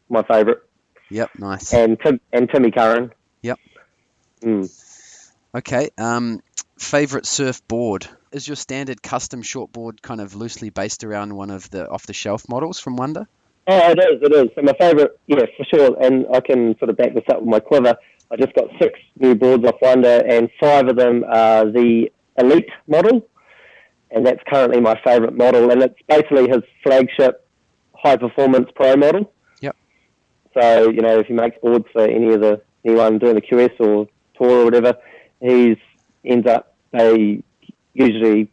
my favourite. Yep, nice. And Timmy Curran. Yep. Mm. Okay. Favorite surfboard? Is your standard custom shortboard kind of loosely based around one of the off-the-shelf models from Wonder? Oh, it is. So my favourite, yeah, for sure. And I can sort of back this up with my quiver. I just got 6 new boards off Wonder, and 5 of them are the Elite model, and that's currently my favourite model. And it's basically his flagship high-performance pro model. Yep. So, you know, if he makes boards for anyone doing the QS or tour or whatever, they usually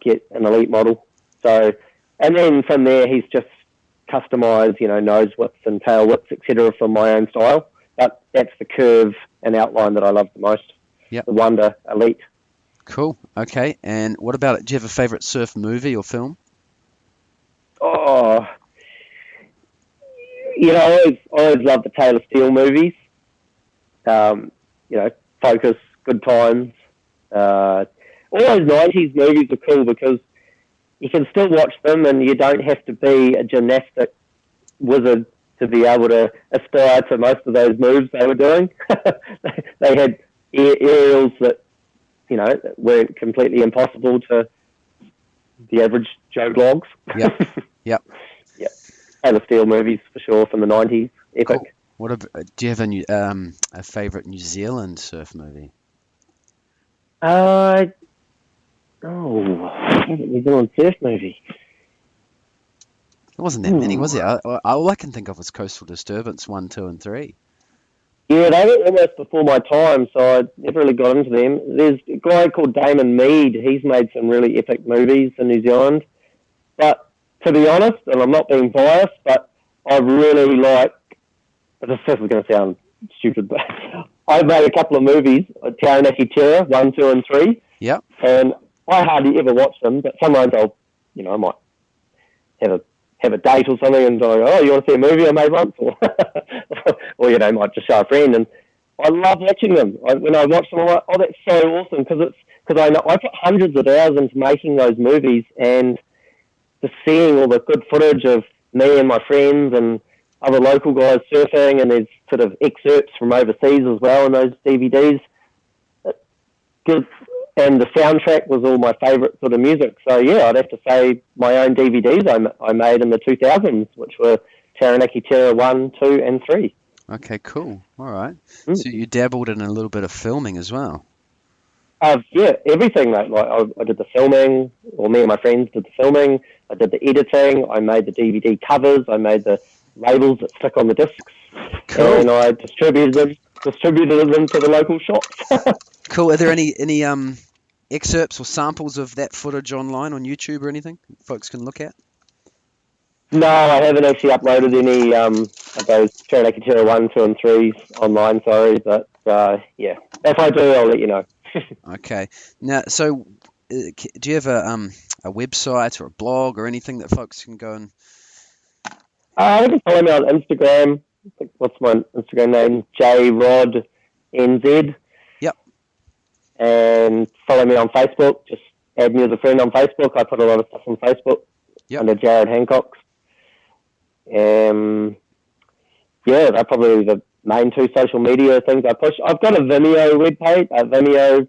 get an Elite model. So, and then from there, he's just customised, you know, nose widths and tail widths, etc., from my own style. But that's the curve and outline that I love the most. Yep. The Wonder Elite. Cool. Okay. And what about it? Do you have a favourite surf movie or film? Oh, you know, I always love the Taylor Steele movies. You know, Focus, Good Times. All those 90s movies are cool because you can still watch them and you don't have to be a gymnastic wizard to be able to aspire to most of those moves they were doing. They had aerials that, you know, weren't completely impossible to the average Joe Blogs. Yep. Yep. Yep. Taylor Steele movies for sure from the 90s. Epic. Cool. What do you have a favourite New Zealand surf movie? New Zealand surf movie. It wasn't that many, was it? All I can think of was Coastal Disturbance 1, 2, and 3. Yeah, they were almost before my time, so I never really got into them. There's a guy called Damon Mead. He's made some really epic movies in New Zealand. But to be honest, and I'm not being biased, but I really like, this is going to sound stupid, but I've made a couple of movies, Taranaki Surfing Champs 1, 2, and 3. Yep. And I hardly ever watch them, but sometimes I might have a date or something and go, oh, you want to see a movie I made once? Or you know, might just show a friend. And I love watching them. When I watch them, I'm like, oh, that's so awesome, because I know I put hundreds of hours into making those movies, and just seeing all the good footage of me and my friends and other local guys surfing, and there's sort of excerpts from overseas as well in those DVDs. And the soundtrack was all my favourite sort of music. So, yeah, I'd have to say my own DVDs I made in the 2000s, which were Taranaki Surfing 1, 2, and 3. Okay, cool. All right. So you dabbled in a little bit of filming as well? Yeah, everything, mate. Like I did the filming, or me and my friends did the filming. I did the editing. I made the DVD covers. I made the labels that stick on the discs. Cool. And I distributed them to the local shops. Cool. Are there any excerpts or samples of that footage online on YouTube or anything folks can look at? No, I haven't actually uploaded any of those Taranaki Surfing 1, 2, and 3s online, sorry. But, yeah, if I do, I'll let you know. Okay. Now, so do you have a website or a blog or anything that folks can go and... You can follow me on Instagram. What's my Instagram name? JRodNZ. Yep. And follow me on Facebook. Just add me as a friend on Facebook. I put a lot of stuff on Facebook under Jared Hancox. Yeah, they're probably the main 2 social media things I push. I've got a Vimeo webpage, a Vimeo,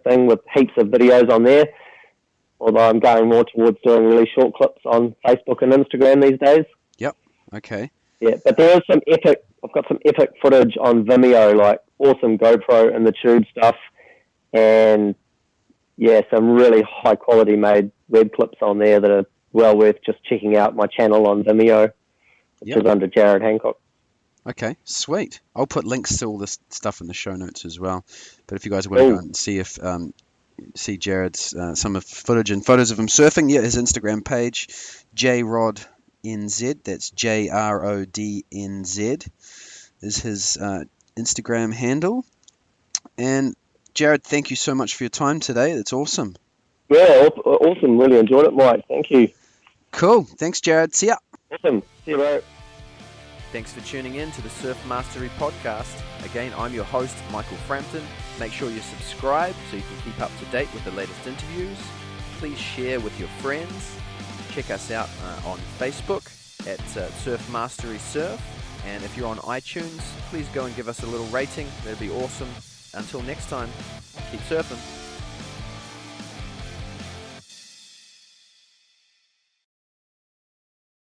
thing with heaps of videos on there. Although I'm going more towards doing really short clips on Facebook and Instagram these days. Yep. Okay. Yeah, but there is I've got some epic footage on Vimeo, like awesome GoPro and the tube stuff. And yeah, some really high quality made web clips on there that are well worth just checking out my channel on Vimeo, which is under Jared Hancock. Okay, sweet. I'll put links to all this stuff in the show notes as well. But if you guys want to go and see Jared's some of footage and photos of him surfing, his Instagram page, JRodNZ, that's JRODNZ, is his Instagram handle. And Jared, thank you so much for your time today. That's awesome. Yeah, awesome. Really enjoyed it, Mike. Thank you. Cool. Thanks, Jared. See ya. Awesome. See you, mate. Thanks for tuning in to the Surf Mastery Podcast. Again, I'm your host, Michael Frampton. Make sure you subscribe so you can keep up to date with the latest interviews. Please share with your friends. Check us out on Facebook. at Surf Mastery Surf. And if you're on iTunes, please go and give us a little rating. That'd be awesome. Until next time, keep surfing.